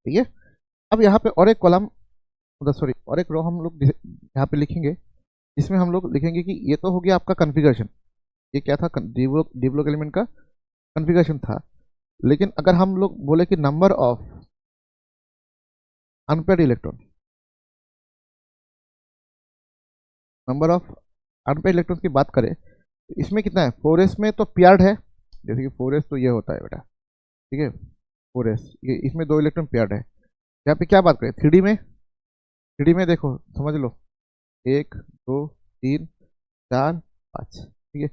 ठीक है। अब यहाँ पे और एक कॉलम, मतलब सॉरी और एक रो हम लोग यहाँ पे लिखेंगे, जिसमें हम लोग लिखेंगे कि ये तो हो गया आपका कॉन्फ़िगरेशन, ये क्या था, डी ब्लॉक एलिमेंट का कॉन्फ़िगरेशन था। लेकिन अगर हम लोग बोले कि number of unpaired electron, number of unpaired electron की बात करें तो इसमें कितना है, 4s में तो पेयर्ड है, जैसे कि 4s तो ये होता है बेटा, ठीक है, 4s ये इसमें दो इलेक्ट्रॉन पेयर्ड है। यहाँ पे क्या बात करें, 3D में देखो समझ लो, 1 2 3 4 5, ठीक है।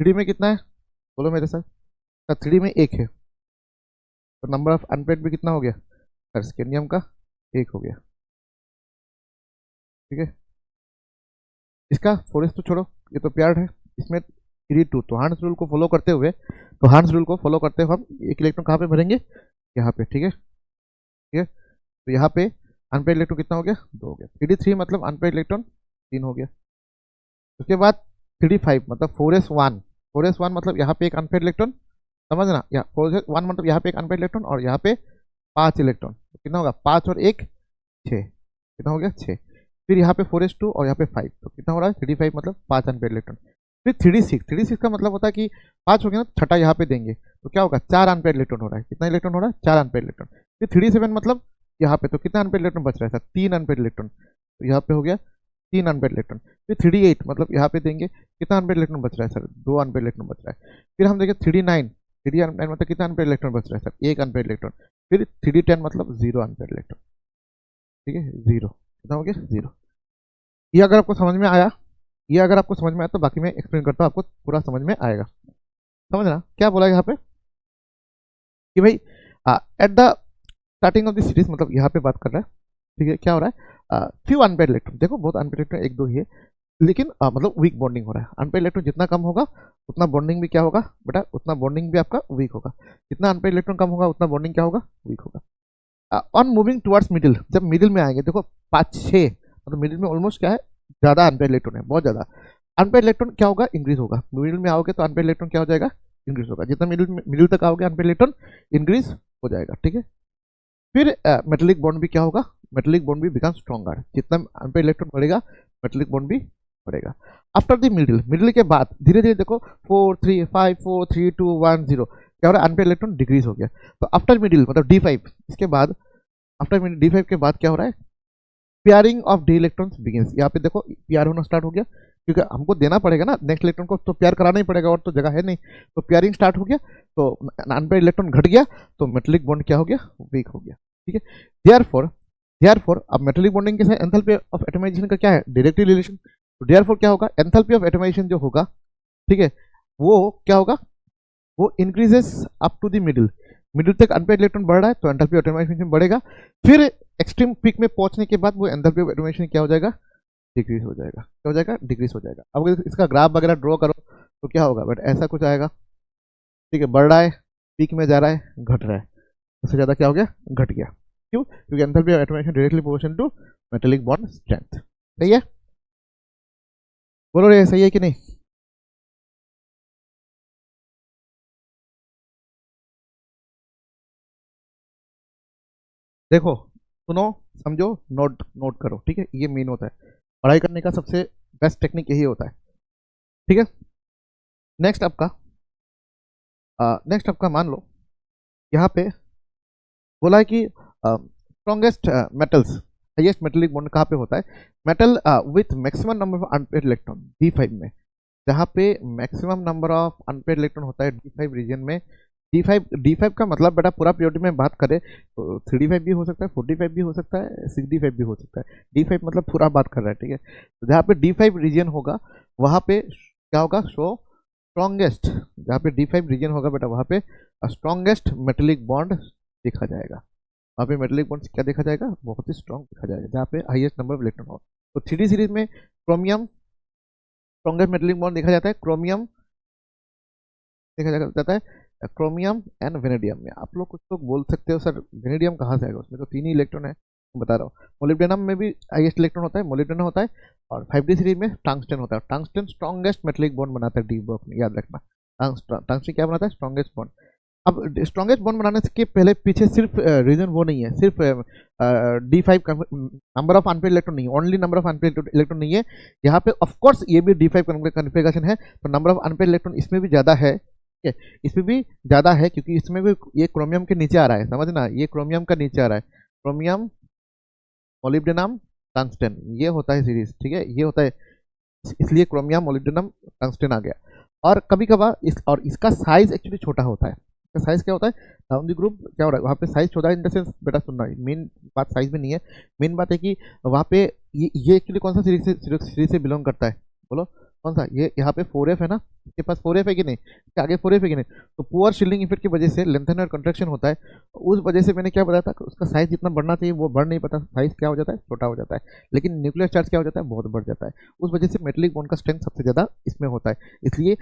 3D में कितना है, बोलो मेरे साथ, 3D में एक है, तो नंबर ऑफ अनपेड भी कितना हो गया, स्कैंडियम का एक हो गया, ठीक है। इसका 4s तो छोड़ो, ये तो प्यार्ड है, इसमें 3d2, तो हार्न्स रूल को फॉलो करते हुए, हम एक इलेक्ट्रॉन कहाँ पे भरेंगे, यहाँ पे, ठीक है, ठीक है। तो यहाँ पे अनपेड इलेक्ट्रॉन कितना हो गया, 2 हो गया, 3d3 मतलब अनपेड इलेक्ट्रॉन 3 हो गया। उसके बाद 3d5 मतलब 4s1 मतलब यहाँ पे एक अनपेड इलेक्ट्रॉन, समझना, यहाँ 4s1 मतलब यहाँ पे एक अनपेड इलेक्ट्रॉन और यहाँ पे 5 इलेक्ट्रॉन, तो कितना होगा, 5 और 1 6, कितना हो गया 6। फिर यहाँ पे 4s2 और यहाँ पे 5, तो कितना हो रहा है 3d5 मतलब 5 अनपेड इलेक्ट्रॉन। फिर 3d6 का मतलब होता है कि 5 हो गया ना, छठा यहाँ पे देंगे तो क्या होगा, 4 अनपेड इलेक्ट्रॉन हो रहा है, कितना इलेक्ट्रॉन हो रहा है, 4 अनपेड इलेक्ट्रॉन। फिर 3d7 मतलब यहाँ पे तो कितना अनपेड इलेक्ट्रॉन बच रहा है सर, 3 अनपेड इलेक्ट्रॉन, तो यहाँ पे हो गया 3 अनपेड इलेक्ट्रॉन। फिर 3d8 मतलब यहाँ पे देंगे कितना अनपेड इलेक्ट्रॉन बच रहा है सर, 2 अनपेड इलेक्ट्रॉन बच रहा है। फिर हम देखें 3d9, 3d9 मतलब कितना अनपेड इलेक्ट्रॉन बच रहा है सर, एक अनपेड इलेक्ट्रॉन। फिर 3d10 मतलब 0 अनपेड इलेक्ट्रॉन, ठीक है, 0, कितना हो गया 0। ये अगर आपको समझ में आया, ये अगर आपको समझ में आया तो बाकी मैं एक्सप्लेन करता हूँ, आपको पूरा समझ में आएगा। समझना क्या बोला यहाँ पे कि भाई at the starting of the series, मतलब यहाँ पे बात कर रहा है, ठीक है, क्या हो रहा है, फ्यू अनपेड इलेक्ट्रॉन, देखो बहुत अनपेड इलेक्ट्रॉन एक दो ही है, लेकिन मतलब वीक बॉन्डिंग हो रहा है। अनपेड इलेक्ट्रॉन जितना कम होगा उतना बॉन्डिंग भी क्या होगा बेटा, उतना बॉन्डिंग भी आपका वीक होगा। जितना अनपेड इलेक्ट्रॉन कम होगा उतना बॉन्डिंग क्या होगा, वीक होगा। ऑन मूविंग टुवर्ड्स मिडिल, जब मिडिल में आएंगे, देखो 5-6 मतलब मिडिल में ऑलमोस्ट क्या है, ज़्यादा अनपेड इलेक्ट्रॉन है, बहुत ज़्यादा। अनपेड इलेक्ट्रॉन क्या होगा, इंक्रीज होगा। मिडिल में आओगे तो अनपेड इलेक्ट्रॉन क्या हो जाएगा, इंक्रीज होगा। जितना मिडिल तक आओगे अनपेड इलेक्ट्रॉन इंक्रीज हो जाएगा, ठीक है। फिर मेटेलिक बॉन्ड भी क्या होगा, मेटेलिक बॉन्ड भी बिकम स्ट्रॉन्गर। जितना अनपेड इलेक्ट्रॉन बढ़ेगा मेटेलिक बॉन्ड भी बढ़ेगा। आफ्टर द मिडिल, मिडिल के बाद धीरे धीरे देखो 4 3 5 4 3 2 1 0 क्या हो रहा है, अनपेड इलेक्ट्रॉन डिक्रीज हो गया। तो आफ्टर मिडिल मतलब D5, इसके बाद आफ्टर मिडिल D5 के बाद क्या हो रहा है, pairing of D electrons begins. यहाँ पे देखो पेयर होना स्टार्ट हो गया, क्योंकि हमको देना पड़ेगा ना नेक्स्ट इलेक्ट्रॉन को, तो पेयर कराना ही पड़ेगा, और तो जगह है नहीं। तो पेयरिंग स्टार्ट हो गया, तो अनपेड इलेक्ट्रॉन घट गया, तो मेटेलिक बॉन्ड क्या हो गया, वीक हो गया, ठीक है। देयरफॉर अब मेटेलिक बॉन्डिंग के साथ एंथैल्पी ऑफ एटमाइजेशन का क्या है, डायरेक्टली रिलेशन। तो देयरफॉर क्या होगा, एंथैल्पी ऑफ एटमाइजेशन जो होगा, ठीक है, वो क्या होगा, वो increases up to the middle. Middle तक अनपेड इलेक्ट्रॉन बढ़ रहा है तो एंथैल्पी ऑफ एटमाइजेशन बढ़ेगा। फिर एक्सट्रीम पीक में पहुंचने के बाद वो एंथैल्पी ऑफ एटमाइजेशन क्या हो जाएगा, डिक्रीज हो जाएगा। क्या हो जाएगा, डिक्रीज हो जाएगा। अब अगर इसका ग्राफ वगैरह ड्रॉ करो तो क्या होगा, बट ऐसा कुछ आएगा, ठीक है, बढ़ रहा है, पीक में जा रहा है, घट रहा है, उससे ज़्यादा क्या हो गया, घट गया। क्यों, क्योंकि enthalpy of atomisation directly proportional to metallic bond strength. सही है, बोलो रे सही है कि नहीं। देखो सुनो, समझो, नोट नोट करो, ठीक है, ये मेन होता है पढ़ाई करने का सबसे बेस्ट टेक्निक, यही होता है, ठीक है। नेक्स्ट आपका मान लो यहाँ पे बोला है कि strongest metals, highest metallic bond कहाँ पे होता है, metal with maximum number of unpaired electron D5 में। जहाँ पे maximum number of unpaired electron होता है D5 रीजन में। D5 का मतलब बेटा पूरा पीरियड में बात करें तो 3D5 भी हो सकता है, 4D5 भी हो सकता है, 6D5 भी हो सकता है। D5 मतलब पूरा बात कर रहा है, ठीक है। तो जहाँ पे D5 रीजन होगा वहाँ पे क्या होगा, शो स्ट्रॉन्गेस्ट। जहाँ पे D5 रीजन होगा बेटा वहाँ पे स्ट्रॉन्गेस्ट मेटेलिक बॉन्ड देखा जाएगा। वहाँ पे मेटेलिक बॉन्ड क्या देखा जाएगा, बहुत ही स्ट्रॉन्ग देखा जाएगा, जहाँ पे हाईएस्ट नंबर ऑफ इलेक्ट्रॉन हो। तो 3D सीरीज में क्रोमियम स्ट्रॉन्गेस्ट मेटेलिक बॉन्ड देखा जाता है, क्रोमियम देखा जाता है, क्रोमियम एंड वेनेडियम में। आप लोग कुछ लोग बोल सकते हो सर वेनेडियम कहाँ से आएगा, उसमें तो 3 ही इलेक्ट्रॉन है, बता रहा हूँ। मोलिब्डेनम में भी हाईएस्ट इलेक्ट्रॉन होता है, मोलिब्डेनम होता है, और 5D सीरीज में टंगस्टन होता है। टंगस्टन स्ट्रॉन्गेस्ट मेटेलिक बॉन्ड बनाता है डी बॉक्स में, याद रखना। टंगस्टन क्या बनाता है, स्ट्रॉन्गेस्ट बॉन्ड। अब स्ट्रॉन्गेस्ट बॉन्ड बनाने के पहले पीछे सिर्फ रीजन वो नहीं है, सिर्फ D5 number of unpaired electron नहीं है, only number of unpaired electron नहीं है यहाँ पे। ऑफकोर्स ये भी D5 कॉन्फ़िगरेशन है, तो नंबर ऑफ अनपेड इलेक्ट्रॉन इसमें भी ज़्यादा है, ठीक है, इसमें भी ज़्यादा है, क्योंकि इसमें भी ये क्रोमियम के नीचे आ रहा है, समझना, ये क्रोमियम का नीचे आ रहा है। क्रोमियम, मोलिब्डेनम, टंगस्टन, ये होता है सीरीज, ठीक है, ये होता है, इसलिए क्रोमियम, मोलिब्डेनम, टंगस्टन आ गया। और कभी कभार इसका साइज एक्चुअली छोटा होता है। इसका साइज क्या होता है, डाउन द ग्रुप क्या हो रहा है, वहाँ पे साइज छोटा है इन द सेंस, बेटा सुनना, मेन बात साइज में नहीं है, मेन बात है कि वहाँ पे ये एक्चुअली कौन सा सीरीज से बिलोंग करता है, बोलो कौन सा, ये यहाँ पे 4F है ना, इसके पास 4F है कि नहीं, इसके आगे 4F है कि नहीं। तो पुअर शील्डिंग इफेक्ट की वजह से लेंथन और कंट्रैक्शन होता है, उस वजह से मैंने क्या बताया था, उसका साइज जितना बढ़ना चाहिए वो बढ़ नहीं पाता, साइज क्या हो जाता है, छोटा हो जाता है। लेकिन न्यूक्लियर चार्ज क्या हो जाता है, बहुत बढ़ जाता है, उस वजह से मेटेलिक बॉन्ड का स्ट्रेंथ सबसे ज़्यादा इसमें होता है। इसलिए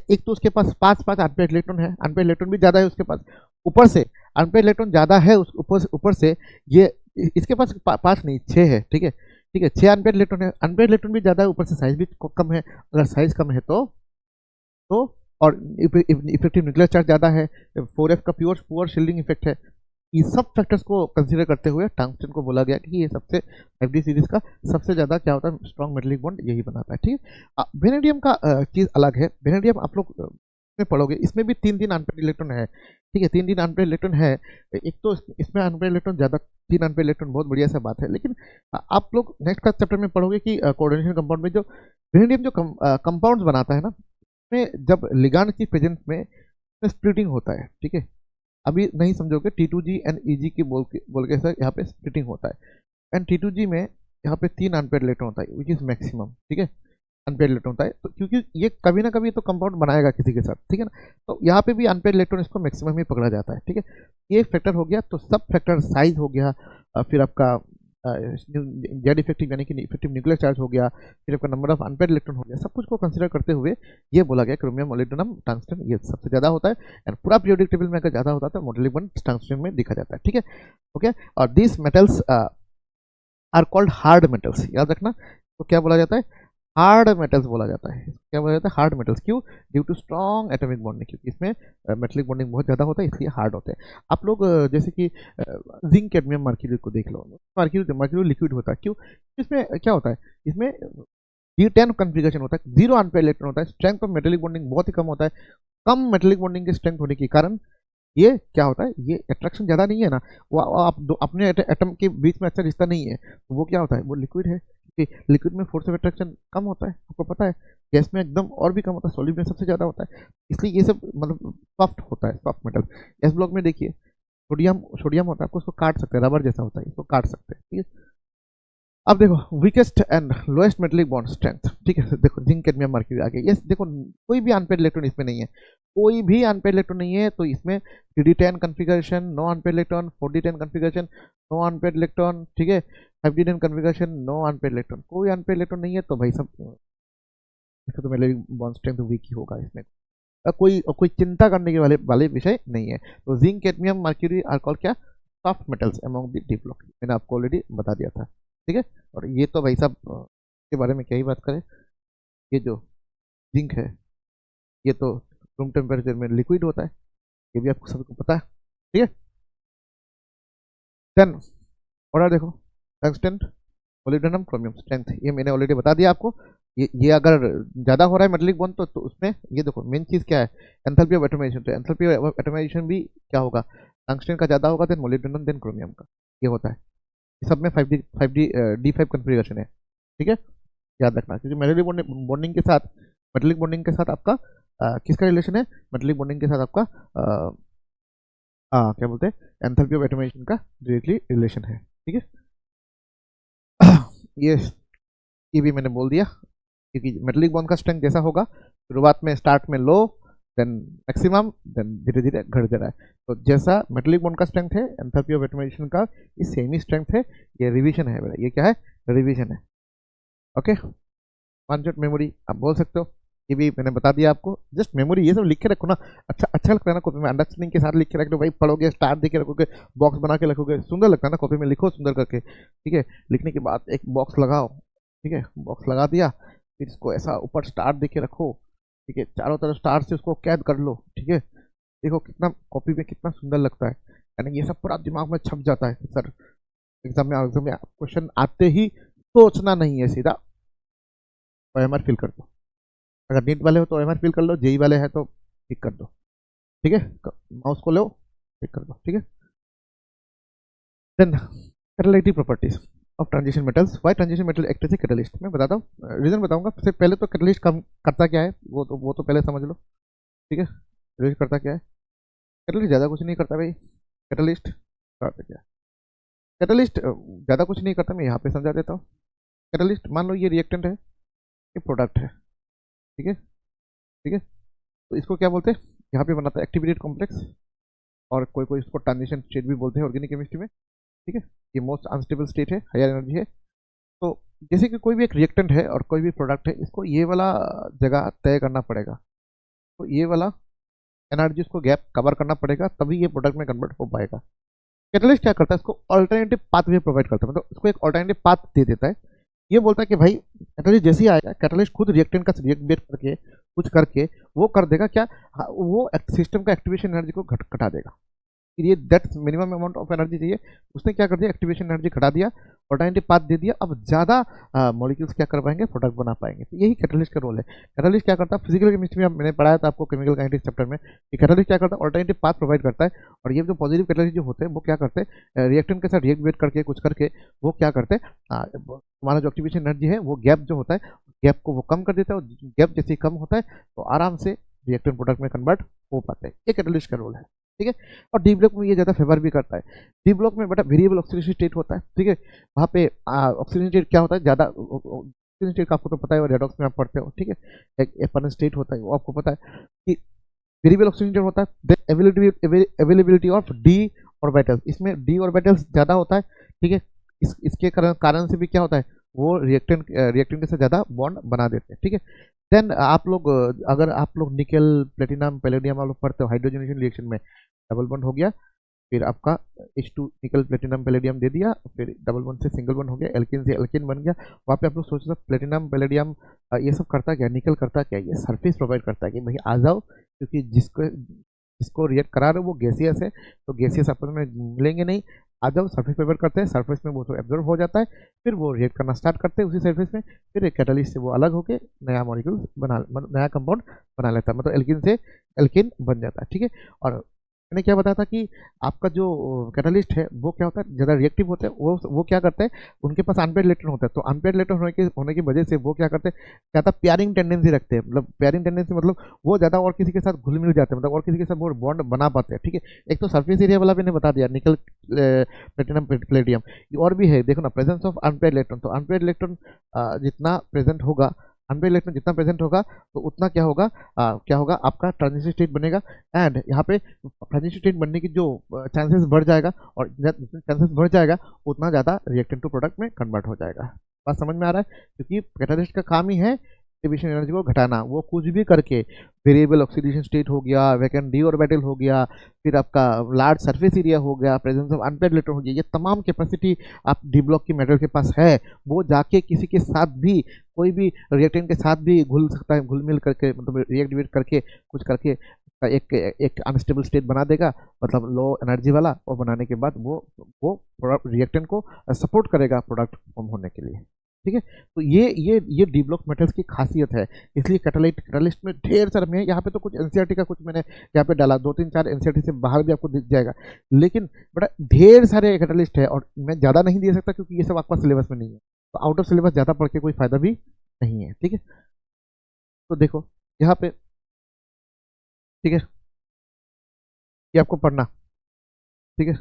एक तो उसके पास 5 अनपेड इलेक्ट्रॉन है, अनपेड इलेक्ट्रॉन भी ज़्यादा है उसके पास, ऊपर से अनपेड इलेक्ट्रॉन ज़्यादा है, उस ऊपर से ये इसके पास 5 नहीं 6 है, ठीक है, 6 अनपेड इलेक्ट्रॉन है, अनपेड इलेक्ट्रॉन भी ज़्यादा है, ऊपर से साइज भी कम है। अगर साइज कम है तो और इफेक्टिव न्यूक्लियर चार्ज ज़्यादा है, 4F का पुअर शील्डिंग इफेक्ट है, ये सब फैक्टर्स को कंसीडर करते हुए टंगस्टन को बोला गया कि ये सबसे 5D सीरीज का सबसे ज़्यादा क्या होता है, स्ट्रॉन्ग मेटेलिक बॉन्ड यही बनाता है, ठीक है। वेनेडियम का चीज़ अलग है, वेनेडियम आप लोग में पढ़ोगे, इसमें भी 3 अनपेड इलेक्ट्रॉन है, ठीक है, 3 अनपेड इलेक्ट्रॉन है। एक तो इसमें अनपेड इलेक्ट्रॉन ज़्यादा, 3 अनपेड इलेक्ट्रॉन बहुत बढ़िया सा बात है। लेकिन आप लोग नेक्स्ट क्लास चैप्टर में पढ़ोगे कि कोऑर्डिनेशन कंपाउंड में जो वेनेडियम जो कंपाउंड्स बनाता है ना, में जब लिगांड की प्रेजेंस में स्प्लिटिंग होता है, ठीक है। अभी नहीं समझोगे, T2G एंड EG की बोल के सर यहाँ पे स्प्लिटिंग होता है। एंड T2G में यहाँ पे 3 अनपेड इलेक्ट्रॉन होता है, विच इज मैक्सिमम, ठीक है। अनपेड इलेक्ट्रॉन होता है तो क्योंकि ये कभी ना कभी तो कंपाउंड बनाएगा किसी के साथ, ठीक है ना। तो यहाँ पे भी अनपेड इलेक्ट्रॉन इसको मैक्सिमम ही पकड़ा जाता है, ठीक है। ये फैक्टर हो गया। तो सब फैक्टर साइज हो गया, फिर आपका जेड इफेक्टिव यानी कि इफेक्टिव न्यूक्लियर चार्ज हो गया, फिर आपका नंबर ऑफ अनपेड इलेक्ट्रॉन हो गया, सब कुछ को कंसीडर करते हुए ये बोला गया क्रोमियम, मोलिब्डेनम, टंगस्टन ये सबसे ज़्यादा होता है। एंड पूरा पीरियोडिक टेबल में अगर ज़्यादा होता है तो मोलिब्डेनम टंगस्टन में दिखा जाता है, ठीक है। ओके, और this metals are called hard metals, याद रखना। तो क्या बोला जाता है, हार्ड मेटल्स बोला जाता है। क्या बोला जाता है, हार्ड मेटल्स। क्यों? Due to strong atomic bonding, क्योंकि इसमें मेटलिक बॉन्डिंग बहुत ज़्यादा होता है, इसलिए हार्ड होते हैं। आप लोग जैसे कि जिंक, कैडमियम, मर्क्यूरी को देख लो। मर्क्यूरी लिक्विड होता है, क्यों? इसमें क्या होता है, इसमें D10 कन्फिगरेशन होता है, 0 अनपेड इलेक्ट्रॉन होता है, स्ट्रेंथ ऑफ मेटेलिक बॉन्डिंग बहुत ही कम होता है। कम मेटेलिक बॉन्डिंग की स्ट्रेंथ होने के कारण ये क्या होता है, ये अट्रैक्शन ज़्यादा नहीं है ना, वो आप अपने एटम के बीच में अच्छा रिश्ता नहीं है, तो वो क्या होता है, वो लिक्विड है। लिक्विड में फोर्स ऑफ अट्रैक्शन कम होता है, आपको पता है। गैस में एकदम और भी कम होता है, सॉलिड में सबसे ज़्यादा होता है, इसलिए ये सब मतलब सॉफ्ट होता है, सॉफ्ट मेटल। एस ब्लॉक में देखिए सोडियम होता है, आपको उसको काट सकते हैं, रबर जैसा होता है, इसको काट सकते हैं, ठीक है। अब देखो weakest and lowest metallic bond strength, ठीक है। देखो जिंक, कैडमियम, मर्क्यूरी आ गया। ये देखो कोई भी अनपेड इलेक्ट्रॉन इसमें नहीं है, कोई भी अनपेड इलेक्ट्रॉन नहीं है। तो इसमें 3D10 configuration, no unpaired electron, 4D10 configuration, no unpaired electron, ठीक है। 5D10 configuration, no unpaired electron, कोई अनपेड इलेक्ट्रॉन नहीं है। तो भाई सब इसका तो मेटेलिक बॉन्ड स्ट्रेंथ वीक ही होगा इसमें। कोई चिंता करने के वाले विषय नहीं है। तो zinc, cadmium, mercury are called क्या, soft metals among the D block, मैंने आपको ऑलरेडी बता दिया था, ठीक है। और ये तो भाई साहब के बारे में क्या ही बात करें, ये जो जिंक है ये तो रूम टेम्परेचर में लिक्विड होता है, ये भी आपको सबको पता है, ठीक है। देन ऑर्डर देखो, टंगस्टन, मोलिब्डेनम, क्रोमियम स्ट्रेंथ, ये मैंने ऑलरेडी बता दिया आपको। ये अगर ज़्यादा हो रहा है मेटेलिक बॉन्ड तो उसमें ये देखो मेन चीज़ क्या है, एंथैल्पी ऑफ एटमाइजेशन। तो एंथैल्पी ऑफ एटमाइजेशन भी क्या होगा, टंगस्टन का ज़्यादा होगा, देन मोलिब्डेनम, देन क्रोमियम का, ये होता है। सब में 5D5 कन्फिगरेशन है, ठीक है। याद रखना, क्योंकि मेटेलिक बॉन्डिंग के साथ आपका किसका रिलेशन है, मेटेलिक बॉन्डिंग के साथ आपका क्या बोलते हैं, एंथैल्पी ऑफ एटमाइजेशन का डायरेक्टली रिलेशन है, ठीक है। ये भी मैंने बोल दिया, क्योंकि मेटेलिक बॉन्ड का स्ट्रेंथ जैसा होगा, शुरुआत में स्टार्ट में लो, देन मैक्सिमम, देन धीरे धीरे घट जा रहा है। तो जैसा मेटेलिक बॉन्ड का स्ट्रेंथ है, एंथैल्पी ऑफ एटमाइजेशन का ये सेम ही स्ट्रेंथ है। ये रिवीजन है बेटा, ये क्या है, रिवीजन है, ओके। कॉन्सेप्ट मेमोरी आप बोल सकते हो, ये भी मैंने बता दिया आपको। जस्ट मेमोरी ये सब लिख के रखो ना, अच्छा लगता है ना कॉपी में, अंडरस्टैंडिंग के साथ लिख के रख दो भाई, पढ़ोगे स्टार देख के रखोगे, बॉक्स बना के रखोगे, सुंदर लगता है ना कॉपी में, लिखो सुंदर करके, ठीक है। लिखने के बाद एक बॉक्स लगाओ, ठीक है, बॉक्स लगा दिया, फिर इसको ऐसा ऊपर स्टार देख के रखो, ठीक है, चारों तरफ स्टार से उसको कैद कर लो, ठीक है। देखो कितना कॉपी में कितना सुंदर लगता है, यानी ये सब पूरा दिमाग में छप जाता है। सर एग्जाम में क्वेश्चन आते ही सोचना नहीं है, सीधा OMR फिल कर दो। अगर नीट वाले हो तो OMR फिल कर लो, जेई वाले हैं तो टिक कर दो, ठीक है। माउस को लो, टिक कर दो, ठीक है। Then catalytic properties of transition metals, why transition metal act as a catalyst, मैं बताता हूँ, रीजन बताऊंगा। सबसे पहले तो कैटलिस्ट काम करता क्या है, वो तो पहले समझ लो, ठीक है। कैटलिस्ट करता क्या है, कैटलिस्ट ज़्यादा कुछ नहीं करता भाई। कैटलिस्ट करता क्या है, कैटलिस्ट ज़्यादा कुछ नहीं करता, मैं यहाँ पे समझा देता हूँ। कैटलिस्ट मान लो ये रिएक्टेंट है, ये प्रोडक्ट है, ठीक है, ठीक है। तो इसको क्या बोलते हैं, यहाँ पे बनाता है एक्टिवेटेड कॉम्प्लेक्स, और कोई इसको ट्रांजिशन स्टेट भी बोलते हैं ऑर्गेनिक केमिस्ट्री में, ठीक है। ये मोस्ट अनस्टेबल स्टेट है, हायर एनर्जी है। तो जैसे कि कोई भी एक रिएक्टेंट है और कोई भी प्रोडक्ट है, इसको ये वाला जगह तय करना पड़ेगा, तो ये वाला एनर्जी उसको गैप कवर करना पड़ेगा, तभी ये प्रोडक्ट में कन्वर्ट हो पाएगा। कैटलिस्ट क्या करता है, इसको ऑल्टरनेटिव पाथवे प्रोवाइड करता है, मतलब इसको एक ऑल्टरनेटिव पाथ दे देता है। ये बोलता है कि भाई कैटलिस्ट जैसे ही आएगा, कैटलिस्ट खुद रिएक्टेंट का रिएक्ट करके कुछ करके वो कर देगा क्या, वो सिस्टम का एक्टिवेशन एनर्जी को घटा देगा। ये that's minimum amount of energy चाहिए, उसने क्या कर दिया, एक्टिवेशन एनर्जी घटा दिया, ऑल्टरनेटिव पाथ दे दिया। अब ज़्यादा मॉलिक्यूल्स क्या कर पाएंगे, प्रोडक्ट बना पाएंगे। तो यही कैटलिस्ट का रोल है। कैटलिस्ट क्या करता है, फिजिकल केमिस्ट्री में मैंने पढ़ाया था आपको केमिकल काइनेटिक्स चैप्टर में, कि कैटलिस्ट क्या करता है, ऑल्टरनेटिव पाथ प्रोवाइड करता है। और ये जो पॉजिटिव कैटलिस्ट जो होते हैं वो क्या करते हैं, रिएक्टेंट के साथ रिएक्ट करके कुछ करके वो क्या करते हैं, हमारा जो एक्टिवेशन एनर्जी है वो गैप जो होता है, गैप को वो कम कर देता है। और गैप जैसे ही कम होता है तो आराम से रिएक्टेंट प्रोडक्ट में कन्वर्ट हो पाते हैं। ये कैटलिस्ट का रोल है, ठीक है। और डी ब्लॉक में ये ज़्यादा फेवर भी करता है। डी ब्लॉक में बेटा वेरिएबल ऑक्सीडेशन स्टेट होता है, ठीक है। वहाँ पे ऑक्सीजन स्टेट क्या होता है, ज़्यादा ऑक्सीजन स्टेट का आपको तो पता है, रेडॉक्स में आप पढ़ते हो, ठीक है। एक एपन स्टेट होता है, वो आपको पता है कि वेरिएबल ऑक्सीजन स्टेट होता है। अवेलेबिलिटी ऑफ डी ऑर्बिटल्स, इसमें डी ऑर्बिटल्स ज़्यादा होता है, ठीक है। इसके कारण से भी क्या होता है, वो रिएक्टेंट के साथ ज़्यादा बॉन्ड बना देते हैं, ठीक है। देन आप लोग अगर आप लोग निकल प्लेटिनम पैलेडियम आप लोग पढ़ते हो, हाइड्रोजनेशन रिएक्शन में डबल बॉन्ड हो गया, फिर आपका H2 निकल प्लेटिनम पैलेडियम दे दिया, फिर डबल बॉन्ड से सिंगल बॉन्ड हो गया, एल्किन से एल्किन बन गया। वहाँ पे आप लोग सोच सकते प्लेटिनम पैलेडियम ये सब करता क्या, निकल करता क्या, ये सरफेस प्रोवाइड करता है कि भाई आ जाओ, क्योंकि जिसको रिएक्ट करा रहे हो वो गैसियस है, तो गैसियस आपस में मिलेंगे नहीं, आ जाओ सरफेस प्रोवाइड करते हैं, सरफेस में वो तो एब्जॉर्ब हो जाता है, फिर वो रिएक्ट करना स्टार्ट करते हैं उसी सरफेस में, फिर एक कैटलिस्ट से वो अलग होकर नया मॉलिक्यूल नया कंपाउंड बना लेता है, मतलब एल्किन से एल्किन बन जाता है, ठीक है। और मैंने क्या बताया था कि आपका जो कैटलिस्ट है वो क्या होता है, ज़्यादा रिएक्टिव होते हैं, वो क्या करते हैं, उनके पास अनपेयर्ड इलेक्ट्रॉन होता है, तो अनपेयर्ड इलेक्ट्रॉन होने की वजह से वो क्या करते हैं, ज़्यादा पेयरिंग टेंडेंसी रखते हैं, मतलब पेयरिंग टेंडेंसी मतलब वो ज़्यादा और किसी के साथ घुल मिल जाते हैं, मतलब और किसी के साथ वो बॉन्ड बना पाते हैं, ठीक है। एक तो सरफेस एरिया वाला मैंने बता दिया, निकल प्लेटिनम पैलेडियम, और भी है, देखो ना, प्रेजेंस ऑफ अनपेयर्ड इलेक्ट्रॉन, तो अनपेयर्ड इलेक्ट्रॉन जितना प्रेजेंट होगा, अनपेयर्ड इलेक्ट्रॉन जितना प्रेजेंट होगा, तो उतना क्या होगा आपका ट्रांजिशन स्टेट बनेगा, एंड यहाँ पे ट्रांजिशन स्टेट बनने की जो चांसेस बढ़ जाएगा, और जितना चांसेस बढ़ जाएगा उतना ज़्यादा रिएक्टेंट टू प्रोडक्ट में कन्वर्ट हो जाएगा। बात समझ में आ रहा है, क्योंकि कैटालिस्ट का काम ही है डिस्ट्रीब्यूशन एनर्जी को घटाना, वो कुछ भी करके वेरिएबल ऑक्सीडेशन स्टेट हो गया, वैकेंट डी ऑर्बिटल हो गया, फिर आपका लार्ज सरफेस एरिया हो गया, प्रेजेंस ऑफ अनपेयर्ड इलेक्ट्रॉन हो गया, ये तमाम कैपेसिटी आप डी ब्लॉक की मेटल के पास है, वो जाके किसी के साथ भी, कोई भी रिएक्टेंट के साथ भी घुल सकता है, घुल मिल करके, मतलब रिएक्टिवेट करके कुछ करके एक अनस्टेबल स्टेट बना देगा, मतलब लो एनर्जी वाला, और बनाने के बाद वो रिएक्टेंट को सपोर्ट करेगा प्रोडक्ट फॉर्म होने के लिए, ठीक है। तो ये डी ब्लॉक मेटल्स की खासियत है, इसलिए कैटालिस्ट में ढेर सारे में, यहाँ पे तो कुछ एनसीईआरटी का कुछ मैंने यहाँ पे डाला, 2-3-4 एनसीईआरटी से बाहर भी आपको दिख जाएगा, लेकिन बड़ा ढेर सारे कैटालिस्ट है, और मैं ज़्यादा नहीं दे सकता क्योंकि ये सब आपका सिलेबस में नहीं है, तो आउट ऑफ सिलेबस ज़्यादा पढ़ के कोई फायदा भी नहीं है, ठीक है। तो देखो यहाँ पे, ठीक है, ये आपको पढ़ना, ठीक है,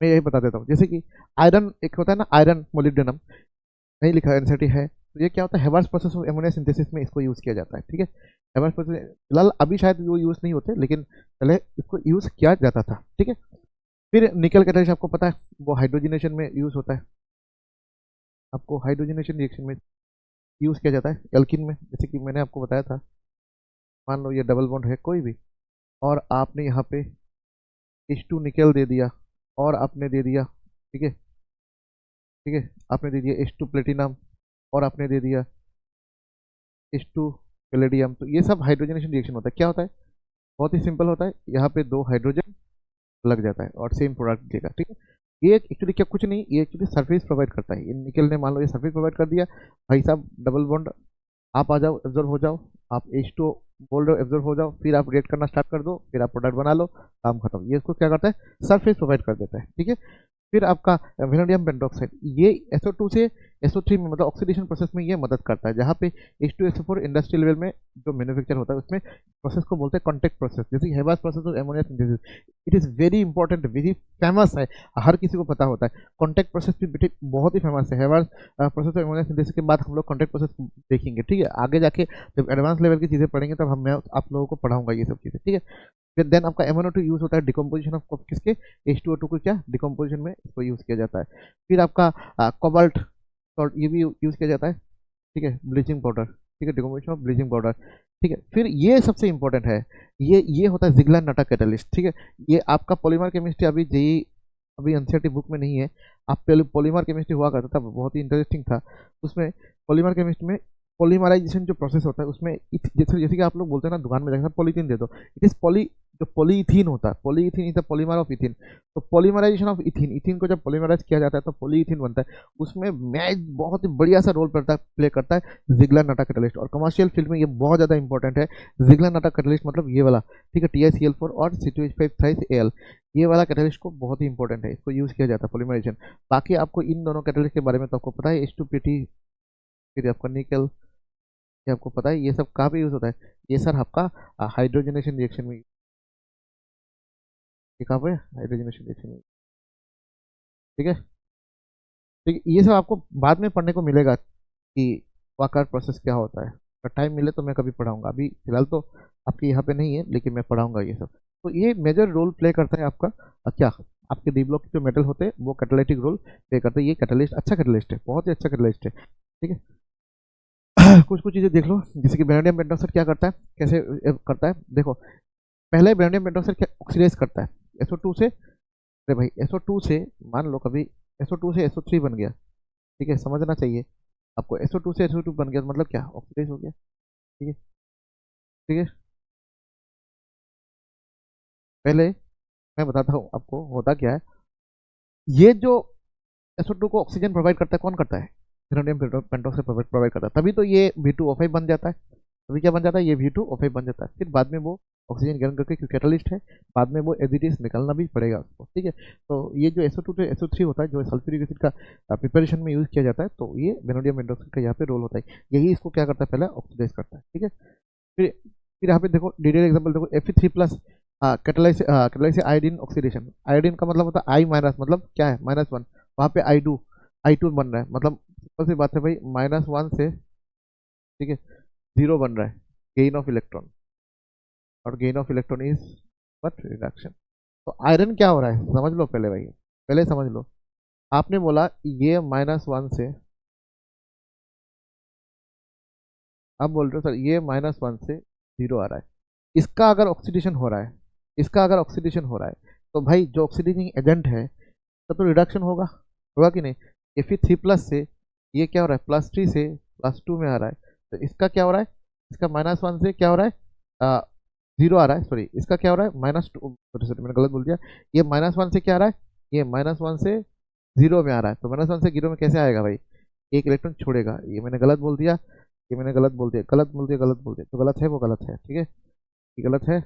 मैं यही बता देता हूँ, जैसे कि आयरन एक होता है ना, आयरन मोलिब्डेनम, नहीं लिखा एनसीईआरटी है, तो ये क्या होता है, Haber's process of ammonia synthesis में इसको यूज़ किया जाता है, ठीक है। हेवर्स प्रोसेस फिलहाल अभी शायद वो यूज़ नहीं होते, लेकिन पहले इसको यूज़ किया जाता था, ठीक है। फिर निकल कैटालिस्ट आपको पता है वो हाइड्रोजनेशन में यूज़ होता है, आपको हाइड्रोजनेशन रिएक्शन में यूज़ किया जाता है एल्किन में, जैसे कि मैंने आपको बताया था, मान लो ये डबल बॉन्ड है कोई भी, और आपने यहाँ पे H2 निकल दे दिया, और आपने दे दिया, ठीक है, ठीक है, आपने दे दिया H2 प्लेटिनम, और आपने दे दिया H2 पैलेडियम, तो ये सब हाइड्रोजनेशन रिएक्शन होता है। क्या होता है, बहुत ही सिंपल होता है, यहाँ पे 2 हाइड्रोजन लग जाता है और सेम प्रोडक्ट देगा, ठीक है। ये एक्चुअली क्या कुछ नहीं, ये एक्चुअली सरफेस प्रोवाइड करता है, ये निकल ने मान लो ये सरफेस प्रोवाइड कर दिया, भाई साहब डबल बॉन्ड, आप आ जाओ, एब्जॉर्ब हो जाओ, आप H2 बोल रहे हो एब्जॉर्ब हो जाओ, फिर आप रिएक्ट करना स्टार्ट कर दो, फिर आप प्रोडक्ट बना लो, काम खत्म। ये इसको क्या करता है, सरफेस प्रोवाइड कर देता है, ठीक है। फिर आपका वेनेडियम पेंटॉक्साइड, ये SO2 से SO3 में, मतलब ऑक्सीडेशन प्रोसेस में ये मदद करता है, जहाँ पे H2SO4 इंडस्ट्रियल लेवल में जो मैन्युफैक्चर होता है उसमें प्रोसेस को बोलते हैं कॉन्टैक्ट प्रोसेस, जैसे हेवास process of ammonia synthesis, it is very important, very famous है, हर किसी को पता होता है। कॉन्टैक्ट प्रोसेस भी बेटे बहुत ही फेमस है, हेवास प्रोसेस ऑफ एमोनिया सिंथेसिस के बाद हम लोग कॉन्टैक्ट प्रोसेस देखेंगे, ठीक है। आगे जाके जब एडवांस लेवल की चीज़ें पढ़ेंगे तब मैं आप लोगों को पढ़ाऊंगा ये सब चीज़ें, ठीक है। फिर देन आपका MnO2 यूज़ होता है डिकम्पोजिशन ऑफ किसके, H2O2 को क्या डिकम्पोजिशन में इसको यूज़ किया जाता है। फिर आपका कोबाल्ट सॉल्ट, ये भी यूज़ किया जाता है, ठीक है, ब्लीचिंग पाउडर, ठीक है, डिकम्पोजिशन ऑफ ब्लीचिंग पाउडर, ठीक है। फिर ये सबसे इंपॉर्टेंट है, ये होता है जिगलर नाटा कैटलिस्ट, ठीक है। ये आपका पॉलीमर केमिस्ट्री अभी एनसीईआरटी बुक में नहीं है, आप पहले पॉलीमर केमिस्ट्री हुआ करता था, बहुत ही इंटरेस्टिंग था, उसमें पॉलीमर केमिस्ट्री में पॉलीमराइजेशन जो प्रोसेस होता है उसमें जैसे कि आप लोग बोलते हैं ना दुकान में जाकर पॉलीथीन दे दो, इट इज जो पॉलीथीन होता है, polythene is the polymer of ethene, तो पॉलीमराइजेशन ऑफ इथीन को जब पॉलीमराइज किया जाता है तो पॉलीइथीन बनता है, उसमें मैच बहुत ही बढ़िया सा रोल प्ले करता है जिगलर नाटा कैटलिस्ट, और कमर्शियल फील्ड में ये बहुत ज़्यादा इंपॉर्टेंट है। जिगलर नाटा कैटलिस्ट मतलब ये वाला, ठीक है, TiCl4 और C2H5 थ्राइस Al, ये वाला कैटलिस्ट को बहुत ही इंपॉर्टेंट है, इसको यूज़ किया जाता है पॉलीमराइजेशन। बाकी आपको इन दोनों कैटलिस्ट के बारे में तो आपको पता है, H2PT, फिर आपका निकल, ये आपको पता है ये सब कहाँ पे यूज होता है? ये सर आपका हाइड्रोजनेशन रिएक्शन में, ये कहाँ पे? हाइड्रोजनेशन रिएक्शन में। ठीक है, ठीक है, ये सब आपको बाद में पढ़ने को मिलेगा कि वाकर प्रोसेस क्या होता है। अगर टाइम मिले तो मैं कभी पढ़ाऊंगा, अभी फिलहाल तो आपके यहाँ पे नहीं है, लेकिन मैं पढ़ाऊंगा ये सब। तो ये मेजर रोल प्ले करता है आपका क्या, आपके डी ब्लॉक के जो मेटल होते हैं वो कैटालिटिक रोल प्ले करते हैं। ये कैटलिस्ट अच्छा कैटलिस्ट है, बहुत ही अच्छा कैटलिस्ट है। ठीक है, कुछ कुछ चीज़ें देख लो, जैसे कि वेनेडियम पेंटॉक्साइड क्या करता है, कैसे करता है, देखो। पहले वेनेडियम पेंटॉक्साइड क्या ऑक्सीडाइज करता है SO2 से। अरे भाई SO2 से मान लो कभी SO2 से SO3 बन गया, ठीक है, समझना चाहिए आपको। SO2 से SO2 बन गया तो मतलब क्या, ऑक्सीडाइज हो गया। ठीक है, ठीक है, पहले मैं बताता हूँ आपको होता क्या है। ये जो SO2 को ऑक्सीजन प्रोवाइड करता है, कौन करता है? वेनेडियम पेंटॉक्साइड प्रोवाइड करता है, तभी तो ये V2O5 बन जाता है। अभी क्या बन जाता है, ये V2O5 बन जाता है। फिर बाद में वो ऑक्सीजन गर्म करके, क्योंकि कैटलिस्ट है, बाद में वो एज इट इज निकालना भी पड़ेगा उसको। ठीक है, तो ये जो SO2 से SO3 होता है, जो सल्फ्यूरिक एसिड का प्रिपरेशन में यूज किया जाता है, तो ये वेनेडियम पेंटॉक्साइड का यहाँ पे रोल होता है। यही इसको क्या करता है, पहले ऑक्सीडाइज करता है। ठीक है, फिर यहाँ पे देखो डिटेल एग्जाम्पल देखो, Fe3+ कैटालाइज से आयोडीन ऑक्सीडेशन। आयोडीन का मतलब होता है I माइनस, मतलब क्या है, -1। वहाँ पे I2 बन रहा है, मतलब सिंपल सी बात है भाई, -1 से, ठीक है, 0 बन रहा है, गेन ऑफ इलेक्ट्रॉन। और gain of electron is what, reduction. तो आयरन क्या हो रहा है, समझ लो पहले भाई, पहले समझ लो। आपने बोला ये -1 से, आप बोल रहे हो सर ये -1 से 0 आ रहा है, इसका अगर ऑक्सीडेशन हो रहा है, इसका अगर ऑक्सीडेशन हो रहा है, तो भाई जो ऑक्सीडाइजिंग एजेंट है तो रिडक्शन होगा, होगा कि नहीं? Fe3+ से ये क्या हो रहा है, +3 से +2 में आ रहा है, तो इसका क्या हो रहा है, इसका -1 से क्या हो रहा है, 0 आ रहा है, सॉरी, इसका क्या हो रहा है, -2, सॉरी मैंने गलत बोल दिया। ये -1 से क्या आ रहा है, ये -1 से 0 में आ रहा है, तो -1 से 0 में कैसे आएगा भाई, एक इलेक्ट्रॉन छोड़ेगा। ये मैंने गलत बोल दिया, ये मैंने गलत बोल दिया, गलत बोल दिया, गलत बोल दिया, तो गलत है, वो गलत है। ठीक है, ये गलत है।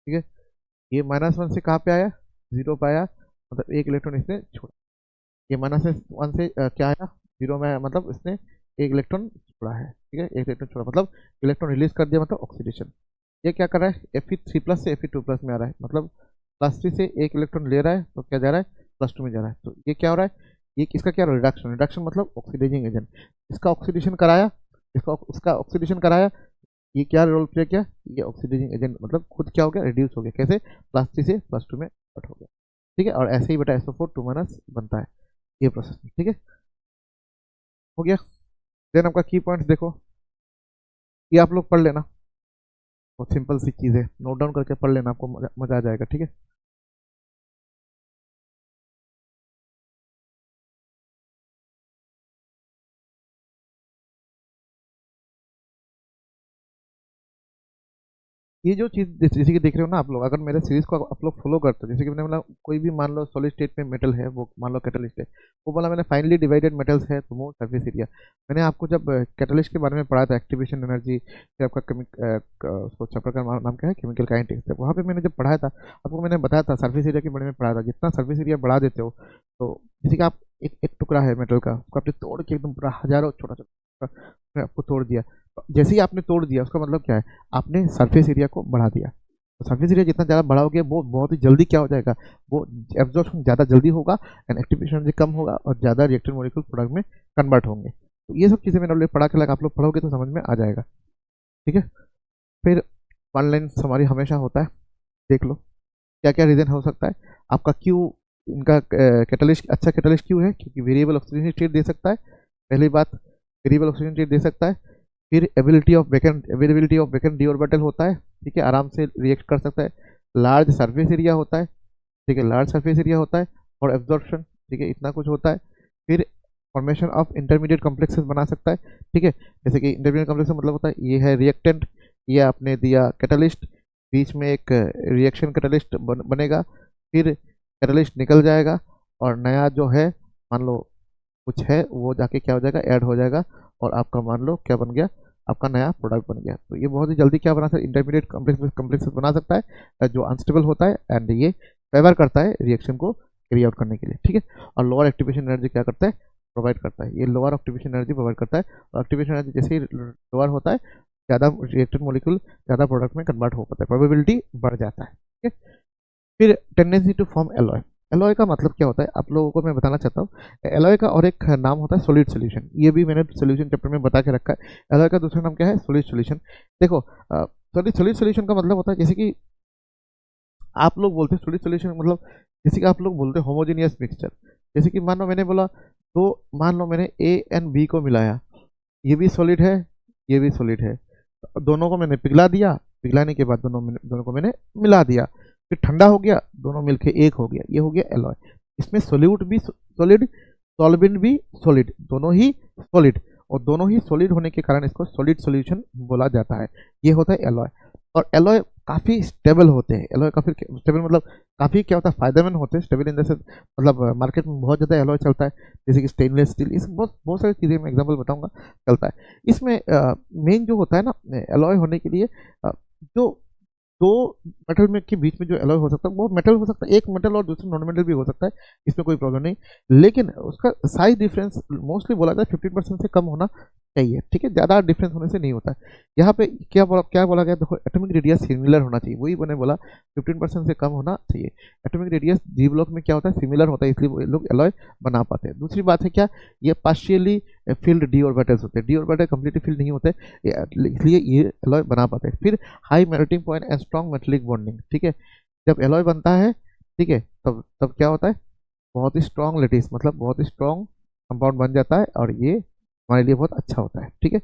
ठीक है, ये -1 से कहाँ पे आया, 0 पे आया, मतलब एक इलेक्ट्रॉन इसने छोड़ा। ये -1 से क्या आया, 0 में आया, मतलब इसने एक इलेक्ट्रॉन छोड़ा है। ठीक है, एक इलेक्ट्रॉन छोड़ा मतलब इलेक्ट्रॉन रिलीज कर दिया, मतलब ऑक्सीडेशन। ये क्या कर रहा है, Fe3+ से Fe2+ में आ रहा है, मतलब +3 से एक इलेक्ट्रॉन ले रहा है, तो क्या जा रहा है, +2 में जा रहा है। तो ये क्या हो रहा है, ये इसका क्या, रिडक्शन। रिडक्शन मतलब ऑक्सीडाइजिंग एजेंट, इसका ऑक्सीडेशन कराया, इसका उसका ऑक्सीडेशन कराया, ये क्या रोल प्ले किया, ये ऑक्सीडाइजिंग एजेंट मतलब खुद क्या हो गया, रिड्यूस हो गया। कैसे, +3 से +2 में कट हो गया। ठीक है, और ऐसे ही बेटा SO4 2- बनता है ये प्रोसेस में। ठीक है, हो गया। देन आपका की पॉइंट्स देखो, ये आप लोग पढ़ लेना, बहुत सिंपल सी चीज़ है, नोट डाउन करके पढ़ लेना, आपको मजा मजा आ जाएगा। ठीक है, ये जो चीज़ जैसे कि देख रहे हो ना आप लोग, अगर मेरे सीरीज को आप लोग फॉलो करते हो, जैसे कि मैंने बोला कोई भी मान लो सॉलिड स्टेट में मेटल है, वो मान लो कैटलिस्ट है, वो बोला मैंने फाइनली डिवाइडेड मेटल्स है तो मोर सरफेस एरिया। मैंने आपको जब कैटलिस्ट के बारे में पढ़ा था, एक्टिवेशन एनर्जी, फिर आपका उसको चैप्टर का नाम क्या है, केमिकल काइनेटिक्स, वहाँ पे मैंने जब पढ़ाया था आपको, मैंने बताया था सर्फेस एरिया के बारे में पढ़ाया था। जितना सर्फेस एरिया बढ़ा देते हो, तो जैसे कि आप एक टुकड़ा है मेटल का, उसको आपने तोड़ के एकदम पूरा हजारों छोटा छोटा आपको तोड़ दिया, जैसे ही आपने तोड़ दिया उसका मतलब क्या है, आपने सरफेस एरिया को बढ़ा दिया। तो सरफेस एरिया जितना ज़्यादा बढ़ाओगे वो बहुत ही जल्दी क्या हो जाएगा, वो एब्जॉर्प्शन ज़्यादा जल्दी होगा, एंड एक्टिवेशन एनर्जी कम होगा, और ज़्यादा रिएक्टर मॉलिक्यूल प्रोडक्ट में कन्वर्ट होंगे। तो ये सब चीज़ें मैंने ऑलरेडी पढ़ा के लगा, आप लोग पढ़ोगे तो समझ में आ जाएगा। ठीक है, फिर वन लाइन समरी हमेशा होता है, देख लो क्या क्या रीज़न हो सकता है आपका, क्यों इनका कैटलिस्ट अच्छा कैटलिस्ट क्यों है, क्योंकि वेरिएबल ऑक्सीजन स्टेट दे सकता है, पहली बात, वेरिएबल ऑक्सीजन स्टेट दे सकता है। फिर availability of vacant D orbital होता है, ठीक है, आराम से रिएक्ट कर सकता है। लार्ज सरफेस एरिया होता है, ठीक है, लार्ज सरफेस एरिया होता है, और एब्जॉर्प्शन, ठीक है, इतना कुछ होता है। फिर फॉर्मेशन ऑफ इंटरमीडिएट कॉम्प्लेक्सेस बना सकता है, ठीक है, जैसे कि इंटरमीडिएट कॉम्प्लेक्स मतलब होता है, ये है रिएक्टेंट, ये आपने दिया कैटलिस्ट, बीच में एक रिएक्शन कैटलिस्ट बनेगा, फिर कैटलिस्ट निकल जाएगा, और नया जो है मान लो कुछ है वो जाके क्या हो जाएगा, ऐड हो जाएगा, और आपका मान लो क्या बन गया, आपका नया प्रोडक्ट बन गया। तो ये बहुत ही जल्दी क्या बना सकता है, इंटरमीडिएट कॉम्प्लेक्सेस बना सकता है, जो अनस्टेबल होता है, एंड ये फेवर करता है रिएक्शन को कैरी आउट करने के लिए। ठीक है, और लोअर एक्टिवेशन एनर्जी क्या करता है, प्रोवाइड करता है, ये लोअर ऑक्टिवेशन एनर्जी प्रोवाइड करता है। और ऑक्टिवेशन एनर्जी जैसे ही लोअर होता है, ज़्यादा रिएक्टेड मॉलिक्यूल ज़्यादा प्रोडक्ट में कन्वर्ट हो पाता है, प्रोबेबिलिटी बढ़ जाता है। ठीक है, फिर tendency to form alloy. Alloy का मतलब क्या होता है आप लोगों को मैं बताना चाहता हूँ। एलॉय का और एक नाम होता है सॉलिड सॉल्यूशन, ये भी मैंने सॉल्यूशन चैप्टर में बता के रखा है। एलॉय का दूसरा नाम क्या है? Solid solution. देखो सॉलिड सॉल्यूशन का मतलब होता है जैसे कि आप लोग बोलते हैं सॉलिड सॉल्यूशन मतलब जैसे कि आप लोग बोलते हैं होमोजेनियस मिक्सचर। जैसे कि मान लो मैंने बोला, तो मान लो मैंने ए एंड बी को मिलाया, ये भी सॉलिड है, ये भी सॉलिड है, दोनों को मैंने पिघला दिया, पिघलाने के बाद दोनों को मैंने मिला दिया, फिर ठंडा हो गया, दोनों मिलके एक हो गया, ये हो गया एलॉय। इसमें सोल्यूट भी सॉलिड, सॉल्वेंट भी सॉलिड, दोनों ही सॉलिड, और दोनों ही सॉलिड होने के कारण इसको सॉलिड सॉल्यूशन बोला जाता है। ये होता है एलॉय। और एलॉय काफ़ी स्टेबल होते हैं। एलॉय काफ़ी स्टेबल मतलब काफ़ी क्या होता है, फायदेमंद होते हैं। स्टेबल इन द सेंस मतलब मार्केट में बहुत ज़्यादा एलॉय चलता है, जैसे कि स्टेनलेस स्टील, इस बहुत बहुत सारी चीज़ें मैं एग्जांपल बताऊंगा चलता है। इसमें मेन जो होता है ना एलॉय होने के लिए, जो दो मेटल में के बीच में जो एलॉय हो सकता है वो मेटल हो सकता है, एक मेटल और दूसरा नॉन मेटल भी हो सकता है, इसमें कोई प्रॉब्लम नहीं। लेकिन उसका साइज डिफरेंस मोस्टली बोला जाए 15% से कम होना चाहिए। ठीक है, ज़्यादा डिफरेंस होने से नहीं होता है। यहाँ पे क्या बोला गया, देखो एटॉमिक रेडियस सिमिलर होना चाहिए, वही मैंने बोला 15% से कम होना चाहिए। एटॉमिक रेडियस जी ब्लॉक में क्या होता है, सिमिलर होता है, इसलिए वो लोग एलॉय बना पाते हैं। दूसरी बात है क्या, ये पार्शियली फील्ड डी ऑर्बिटल्स होते हैं, डी ऑर्बिटल कंप्लीटली फील्ड नहीं होते, इसलिए ये एलॉय बना पाते हैं। फिर high melting point and strong metallic bonding. ठीक है, जब एलॉय बनता है, ठीक है, तब तब क्या होता है, बहुत ही स्ट्रॉन्ग लेटिस मतलब बहुत ही स्ट्रॉन्ग कंपाउंड बन जाता है, और ये हमारे लिए बहुत अच्छा होता है। ठीक है,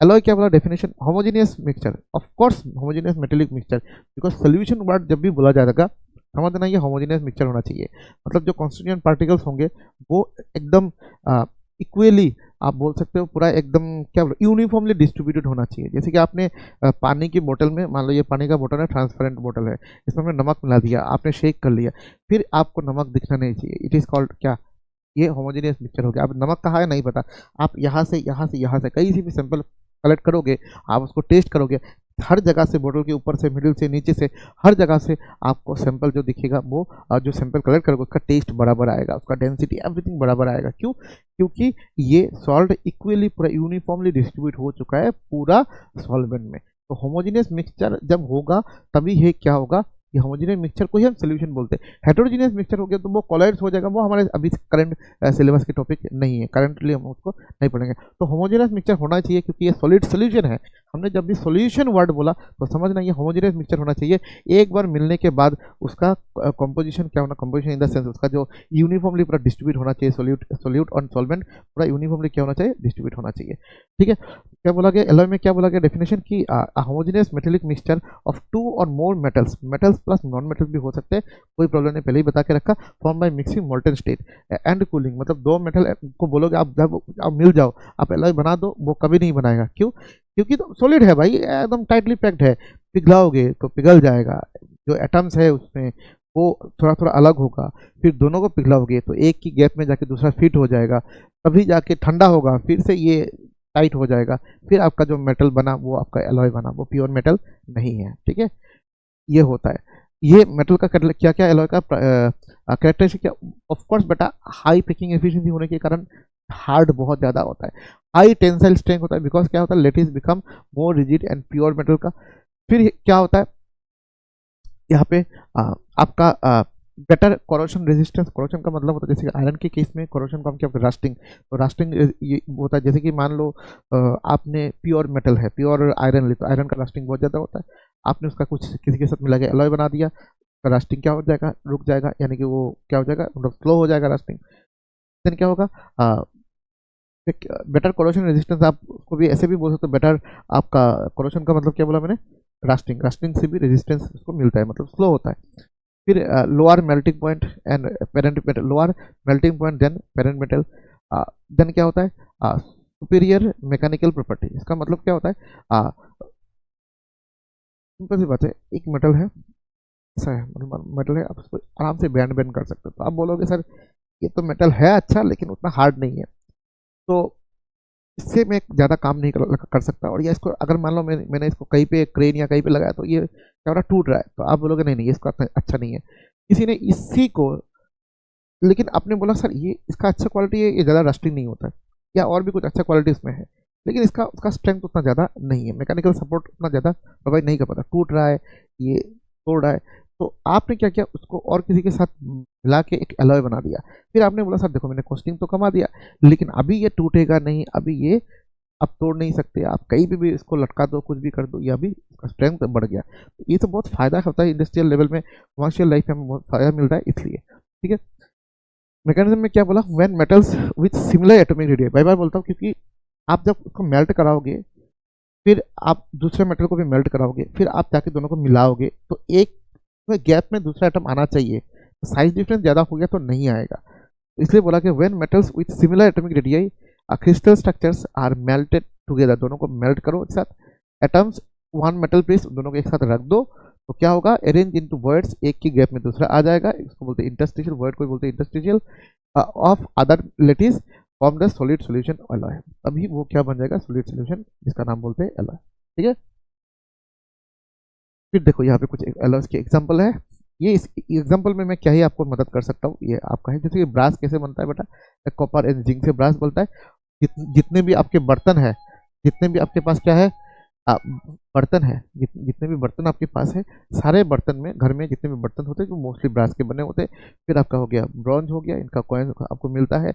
एलॉय क्या बोला definition, homogeneous mixture, of course homogeneous metallic mixture, because solution word जब भी बोला जाएगा समझना ये होमोजेनियस मिक्सचर होना चाहिए। मतलब जो कॉन्स्टिट्यूएंट पार्टिकल्स होंगे वो एकदम इक्वली आप बोल सकते हो, पूरा एकदम क्या बोलो यूनिफॉर्मली डिस्ट्रीब्यूटेड होना चाहिए। जैसे कि आपने पानी की बोतल में, मान लो ये पानी का बोतल है, ट्रांसपेरेंट बोतल है, इसमें हमने नमक मिला दिया, आपने शेक कर लिया, फिर आपको नमक दिखना नहीं चाहिए, इट इज़ कॉल्ड क्या, ये होमोजेनियस मिक्सचर हो गया। अब नमक कहाँ है नहीं पता, आप यहाँ से कहीं से भी सैंपल कलेक्ट करोगे, आप उसको टेस्ट करोगे, हर जगह से, बोतल के ऊपर से, मिडिल से, नीचे से, हर जगह से आपको सैंपल जो दिखेगा वो जो सैंपल कलेक्ट करोगे उसका टेस्ट बराबर आएगा, उसका डेंसिटी एवरीथिंग बराबर आएगा। क्यों? क्योंकि ये सॉल्ट इक्वली पूरा यूनिफॉर्मली डिस्ट्रीब्यूट हो चुका है पूरा सॉल्वेंट में। तो होमोजेनियस मिक्सचर जब होगा तभी ये क्या होगा, ये होमोजेनियस मिक्सचर को ही हम सोल्यूशन बोलते हैं। हेटेरोजेनियस मिक्सचर हो गया तो वो कोलाइड्स हो जाएगा, वो हमारे अभी करंट सिलेबस के टॉपिक नहीं है, करंटली हम उसको नहीं पढ़ेंगे। तो होमोजेनियस मिक्सचर होना चाहिए क्योंकि ये सॉलिड सोल्यूशन है। हमने जब भी सोल्यूशन वर्ड बोला तो समझना ये होमोजेनियस मिक्सचर होना चाहिए। एक बार मिलने के बाद उसका कंपोजिशन क्या होना, कंपोजिशन इन द सेंस उसका जो यूनिफॉर्मली पूरा डिस्ट्रीब्यूट होना चाहिए, सोल्यूट और सॉल्वेंट पूरा यूनिफॉर्मली क्या होना चाहिए, डिस्ट्रीब्यूट होना चाहिए। ठीक है, क्या बोला गया एलॉय में, क्या बोला गया डेफिनेशन की, homogeneous metallic mixture of two और more metals, metals plus non metals भी हो सकते हैं, कोई प्रॉब्लम नहीं, पहले ही बता के रखा, form by mixing molten state and cooling. मतलब दो मेटल को बोलोगे आप, जब आप मिल जाओ, आप एलॉय बना दो, वो कभी नहीं बनाएगा। क्यों? क्योंकि तो सॉलिड है भाई, एकदम टाइटली पैक्ड है, पिघलाओगे तो पिघल जाएगा, जो एटम्स है उसमें वो थोड़ा थोड़ा अलग होगा, फिर दोनों को पिघलाओगे तो एक की गैप में जाके दूसरा फिट हो जाएगा, तभी जाके ठंडा होगा, फिर से ये टाइट हो जाएगा, फिर आपका जो मेटल बना वो आपका एलॉय बना, वो प्योर मेटल नहीं है। ठीक है, ये होता है। ये मेटल का क्या क्या एलॉय का कैरेक्टरिस्टिक क्या, ऑफ कोर्स बेटा हाई पैकिंग एफिशिएंसी होने के कारण हार्ड बहुत ज़्यादा होता है, हाई टेंसाइल स्ट्रेंथ होता है, बिकॉज क्या होता है lattice become more rigid and pure metal का। फिर क्या होता है यहाँ पे आपका बेटर कोरोशन रेजिस्टेंस। कोरोशन का मतलब होता है जैसे आयरन के केस में कोरोशन को हम क्या बोलते हैं, रास्टिंग। तो रास्टिंग ये होता है, जैसे कि मान लो आपने प्योर मेटल है, प्योर आयरन ली, तो आयरन का रास्टिंग बहुत ज़्यादा होता है, आपने उसका कुछ किसी के साथ मिला के एलॉय बना दिया, तो रास्टिंग क्या हो जाएगा, रुक जाएगा, यानी कि वो क्या हो जाएगा, मतलब स्लो हो जाएगा रास्टिंग। देन क्या होगा, बेटर कोरोशन रेजिस्टेंस, आप उसको भी ऐसे भी बोल सकते हो, बेटर आपका कोरोशन का मतलब क्या बोला मैंने, रास्टिंग, रास्टिंग से भी रेजिस्टेंस उसको मिलता है, मतलब स्लो होता है। फिर lower melting point and parent metal, lower melting point then parent metal, then क्या होता है सुपीरियर मैकेनिकल प्रॉपर्टी। इसका मतलब क्या होता है, सिंपल सी बात है, एक मेटल है, ऐसा है मेटल है, आप उसको आराम से बैंड बैंड कर सकते हो, तो आप बोलोगे सर ये तो मेटल है अच्छा लेकिन उतना हार्ड नहीं है, तो इससे मैं ज़्यादा काम नहीं कर सकता, और या इसको अगर मान लो मैंने इसको कहीं पे क्रेन या कहीं पे लगाया तो ये क्या हो रहा, टूट रहा है, तो आप बोलोगे नहीं नहीं इसको अच्छा नहीं है। किसी ने इसी को लेकिन आपने बोला सर ये इसका अच्छा क्वालिटी है, ये ज़्यादा रस्टिंग नहीं होता है, या और भी कुछ अच्छा क्वालिटी इसमें है, लेकिन इसका उसका स्ट्रेंथ उतना ज़्यादा नहीं है, मैकेनिकल सपोर्ट उतना ज़्यादा प्रोवाइड नहीं कर पाता, टूट रहा है, ये तोड़ रहा है। तो आपने क्या किया, उसको और किसी के साथ मिला के एक अलॉय बना दिया। फिर आपने बोला सर देखो मैंने कॉस्टिंग तो कमा दिया, लेकिन अभी ये टूटेगा नहीं, अभी ये आप तोड़ नहीं सकते, आप कहीं पे भी इसको लटका दो, कुछ भी कर दो, ये अभी इसका स्ट्रेंथ बढ़ गया। तो ये तो बहुत फायदा होता है इंडस्ट्रियल लेवल में, कमर्शियल लाइफ में हमें बहुत फायदा मिल रहा है इसलिए। ठीक है, मैकेनिज्म में क्या बोला, when metals with similar atomic radius, बार बार बोलता हूँ क्योंकि आप जब उसको मेल्ट कराओगे, फिर आप दूसरे मेटल को भी मेल्ट कराओगे, फिर आप जाके दोनों को मिलाओगे, तो एक गैप में दूसरा एटम आना चाहिए, तो साइज डिफरेंस ज़्यादा हो गया तो नहीं आएगा। तो इसलिए बोला कि when metals with similar atomic radius crystal structures are melted together, दोनों को मेल्ट करो एक साथ, एटम्स वन मेटल पीस दोनों को एक साथ रख दो, तो क्या होगा, अरेंज इनटू वर्ड्स, एक की गैप में दूसरा आ जाएगा, इसको बोलते हैं इंटरस्टिशियल, वर्ड को बोलते हैं interstitial of other lattice form the solid solution alloy. अभी वो क्या बन जाएगा, सॉलिड सॉल्यूशन, जिसका नाम बोलते हैं अलॉय। ठीक है, फिर देखो यहाँ पे कुछ अलॉयस के एग्जांपल है, ये इस एग्जांपल में मैं क्या ही आपको मदद कर सकता हूँ, ये आपका है। जैसे कि ब्रास कैसे बनता है बेटा, कॉपर एंड जिंक से ब्रास बनता है। जितने भी आपके बर्तन है, जितने भी आपके पास क्या है बर्तन है, जितने भी बर्तन आपके पास है, सारे बर्तन में, घर में जितने भी बर्तन होते हैं जो मोस्टली ब्रास के बने होते हैं। फिर आपका हो गया ब्रॉन्ज, हो गया, इनका कॉइन आपको मिलता है।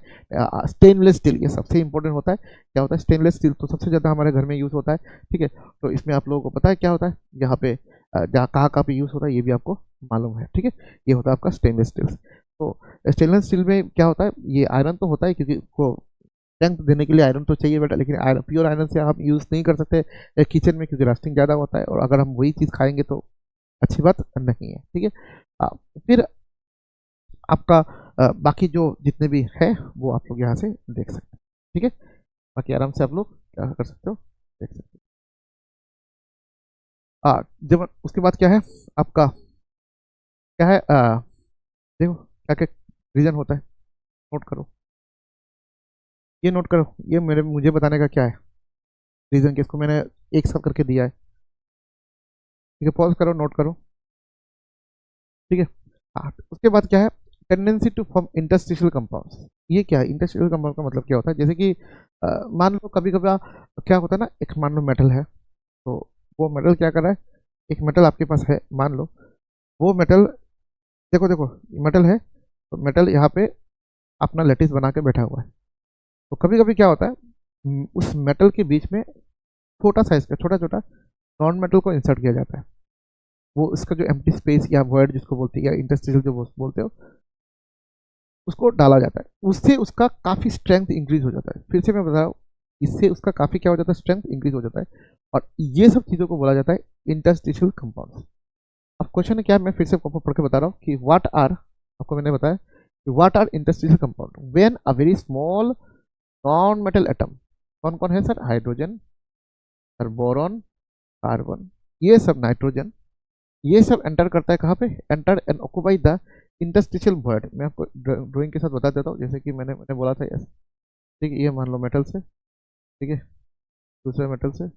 स्टेनलेस स्टील, ये सबसे इंपॉर्टेंट होता है। क्या होता है स्टेनलेस स्टील, तो सबसे ज़्यादा हमारे घर में यूज़ होता है। ठीक है, तो इसमें आप लोगों को पता है क्या होता है, यहाँ पे जहाँ कहाँ पे यूज़ होता है ये भी आपको मालूम है। ठीक है, ये होता है आपका स्टेनलेस स्टील। तो स्टेनलेस स्टील में क्या होता है, ये आयरन तो होता है, क्योंकि उसको स्ट्रेंथ देने के लिए आयरन तो चाहिए बेटा, लेकिन आयरन, प्योर आयरन से आप यूज़ नहीं कर सकते किचन में, क्योंकि रस्टिंग ज़्यादा होता है, और अगर हम वही चीज़ खाएंगे तो अच्छी बात नहीं है। ठीक है, फिर आपका बाकी जो जितने भी है वो आप लोग यहाँ से देख सकते हैं। ठीक है, बाकी आराम से आप लोग क्या कर सकते हो, देख सकते हो। जब उसके बाद क्या है आपका, क्या है देखो क्या क्या रीजन होता है, नोट करो, ये नोट करो, ये मुझे बताने का क्या है रीजन, कि इसको मैंने एक साथ करके दिया है। ठीक है, पॉज करो, नोट करो। ठीक है, उसके बाद क्या है, tendency to form interstitial compounds. ये क्या है, इंटरस्टिशियल कंपाउंड का मतलब क्या होता है, जैसे कि मान लो कभी कभी क्या होता है ना, एक मान लो मेटल है, तो वो मेटल क्या कर रहा है, एक मेटल आपके पास है, मान लो वो मेटल, देखो देखो मेटल है, तो मेटल यहाँ पे अपना लेटिस बना के बैठा हुआ है। तो कभी कभी क्या होता है, उस मेटल के बीच में छोटा साइज का, छोटा छोटा नॉन मेटल को इंसर्ट किया जाता है। वो इसका जो एम्प्टी स्पेस या वर्ड जिसको बोलते हैं, या इंटरस्टिशियल जो बोलते हो, उसको डाला जाता है। उससे उसका काफ़ी स्ट्रेंथ इंक्रीज हो जाता है। फिर से मैं बता रहा हूँ, इससे उसका काफ़ी क्या हो जाता है, स्ट्रेंथ इंक्रीज हो जाता है। और ये सब चीज़ों को बोला जाता है इंटरस्टिशियल कंपाउंड्स। अब क्वेश्चन क्या है, मैं फिर से आपको पढ़ के बता रहा हूँ कि व्हाट आर, आपको मैंने बताया कि what are interstitial compound when a very small non metal atom, कौन कौन है सर, हाइड्रोजन, बोरॉन, कार्बन, ये सब नाइट्रोजन, ये सब एंटर करता है कहाँ पे, enter and occupy the interstitial void. मैं आपको ड्राइंग के साथ बता देता हूँ, जैसे कि मैंने बोला था ऐसे। ठीक है, ये मान लो मेटल से, ठीक है, दूसरे मेटल से,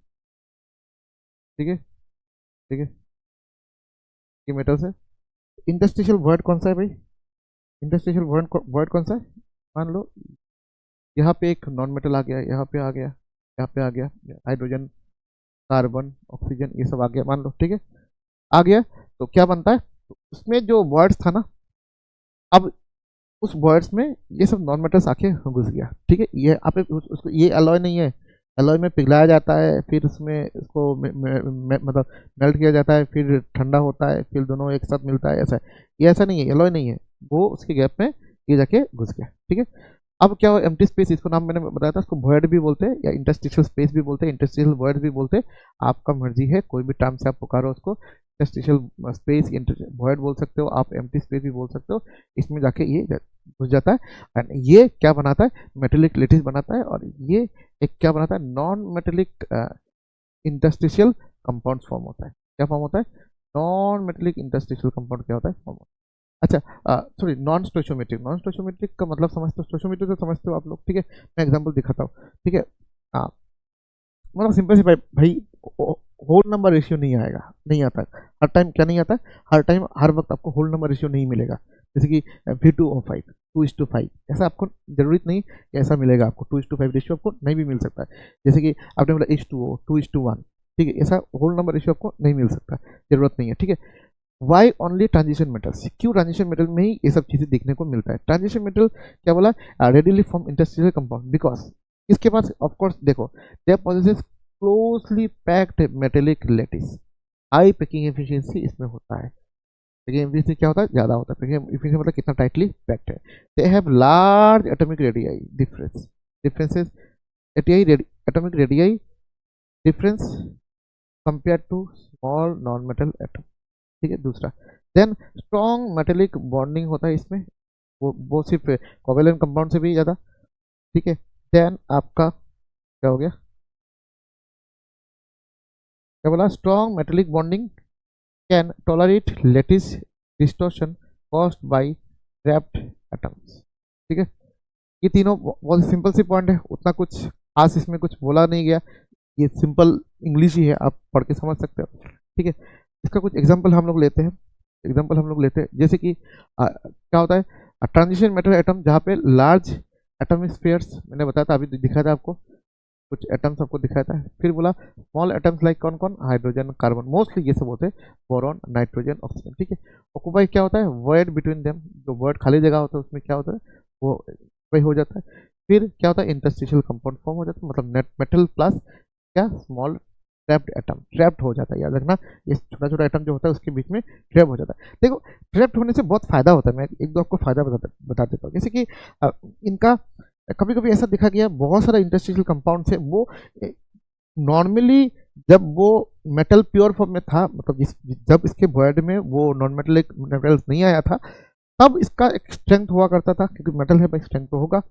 ठीक है, ठीक है, ये मेटल से, इंटरस्टिशियल वॉइड कौन सा है भाई, इंटरस्टिशियल वॉइड कौन सा है, मान लो यहाँ पे एक नॉन मेटल आ गया, यहाँ पे आ गया, यहाँ पे आ गया, हाइड्रोजन, कार्बन, ऑक्सीजन, ये सब आ गया मान लो। ठीक है, आ गया, तो क्या बनता है, तो उसमें जो वर्ड्स था ना, अब उस वर्ड्स में ये सब नॉन मेटल्स आके घुस गया। ठीक है, ये आप उसको, ये अलॉय नहीं है, अलॉय में पिघलाया जाता है, फिर उसमें इसको मतलब मेल्ट किया जाता है, फिर ठंडा होता है, फिर दोनों एक साथ मिलता है, ऐसा है। ये ऐसा नहीं है, अलॉय नहीं है, वो उसके गैप में ये जाके घुस गया। ठीक है, अब क्या हो, एम्प्टी स्पेस, इसको नाम मैंने बताया था, इसको वॉइड भी बोलते हैं, या इंटरस्टिशियल स्पेस भी बोलते हैं, इंटरस्टिशियल वॉइड भी बोलते हैं। आपका मर्जी है, कोई भी टर्म से आप पुकारो उसको, इंटरस्टिशियल स्पेस, वॉइड बोल सकते हो आप, एम्प्टी स्पेस भी बोल सकते हो। इसमें जाके ये घुस जाता है, एंड ये क्या बनाता है, मेटेलिक लेटिस बनाता है, और ये एक क्या बनाता है, non metallic interstitial compound form होता है। क्या फॉर्म होता है, नॉन मेटेलिक इंटरस्टिशियल कंपाउंड क्या होता है, फॉर्म। अच्छा, सॉरी, नॉन स्टोइचोमेट्रिक, नॉन स्टोइचोमेट्रिक का मतलब समझते हो, स्टोइचोमेट्रिक तो समझते हो आप लोग। ठीक है, मैं एग्जांपल दिखाता हूँ। ठीक है, मतलब सिंपल सी भाई, होल नंबर रेशियो नहीं आएगा, नहीं आता हर टाइम, क्या नहीं आता, हर टाइम हर वक्त आपको होल नंबर रेशियो नहीं मिलेगा। जैसे कि V2O5, 2:5, ऐसा आपको जरूरत नहीं कि ऐसा मिलेगा आपको, 2:5 रेशियो आपको नहीं भी मिल सकता है। जैसे कि आपने बोला H2O 2:1, ठीक है, ऐसा होल नंबर रेशियो आपको नहीं मिल सकता, जरूरत नहीं है, ठीक है। वाई ओनली ट्रांजिशन मेटल्स, क्यों ट्रांजिशन मेटल में ही ये सब चीज़ें देखने को मिलता है। ट्रांजिशन मेटल क्या बोला, readily form interstitial compound, because इसके पास ऑफकोर्स देखो they possesses closely packed metallic lattice, high packing efficiency इसमें होता है। पैकिंग एफिशिएंसी क्या होता है, ज़्यादा होता है। पैकिंग एफिशिएंसी मतलब कितना टाइटली पैक्ड है। They have large atomic radii differences atomic radii difference compare to small non metal atom, ठीक है। दूसरा, देन स्ट्रॉन्ग मेटेलिक बॉन्डिंग होता है इसमें, वो सिर्फ कोवेलेंट कंपाउंड से भी ज़्यादा, ठीक है। देन आपका क्या हो गया, क्या बोला, strong metallic bonding can tolerate lattice distortion caused by trapped atoms, ठीक है। ये तीनों बहुत सिंपल सी पॉइंट है, उतना कुछ खास इसमें कुछ बोला नहीं गया, ये सिंपल इंग्लिश ही है, आप पढ़ के समझ सकते हो, ठीक है। इसका कुछ एग्जांपल हम लोग लेते हैं, जैसे कि क्या होता है ट्रांजिशन मेटल एटम, जहाँ पे लार्ज एटॉमिक स्फीयर्स मैंने बताया था, अभी दिखाया था आपको, कुछ एटम्स आपको दिखाया था। फिर बोला स्मॉल एटम्स लाइक कौन कौन, हाइड्रोजन कार्बन, मोस्टली ये सब होते हैं, बोरॉन नाइट्रोजन ऑक्सीजन, ठीक है। ऑक्यूपाई क्या होता है, वर्ड बिटवीन देम, जो वर्ड खाली जगह होता है उसमें क्या होता है वो ऑक्यूपाई हो जाता है। फिर क्या होता है, इंटरस्टिशियल कंपाउंड फॉर्म हो जाता है, मतलब नेट मेटल प्लस क्या स्मॉल ट्रैप्ड एटम, ट्रैप्ड हो जाता है, याद रखना ये छोटा छोटा एटम जो होता है उसके बीच में ट्रैप हो जाता है। देखो ट्रैप्ड होने से बहुत फायदा होता है, मैं एक दो आपको फायदा बता देता हूँ। जैसे कि इनका कभी कभी ऐसा देखा गया, बहुत सारा इंटरस्टिशियल कंपाउंड है वो नॉर्मली जब वो मेटल प्योर फॉर्म में था, मतलब जब इसके बॉयड में वो नॉन मेटलिक मेटल्स नहीं आया था, तब इसका एक स्ट्रेंथ हुआ करता था, क्योंकि मेटल है भाई स्ट्रेंथ तो होगा।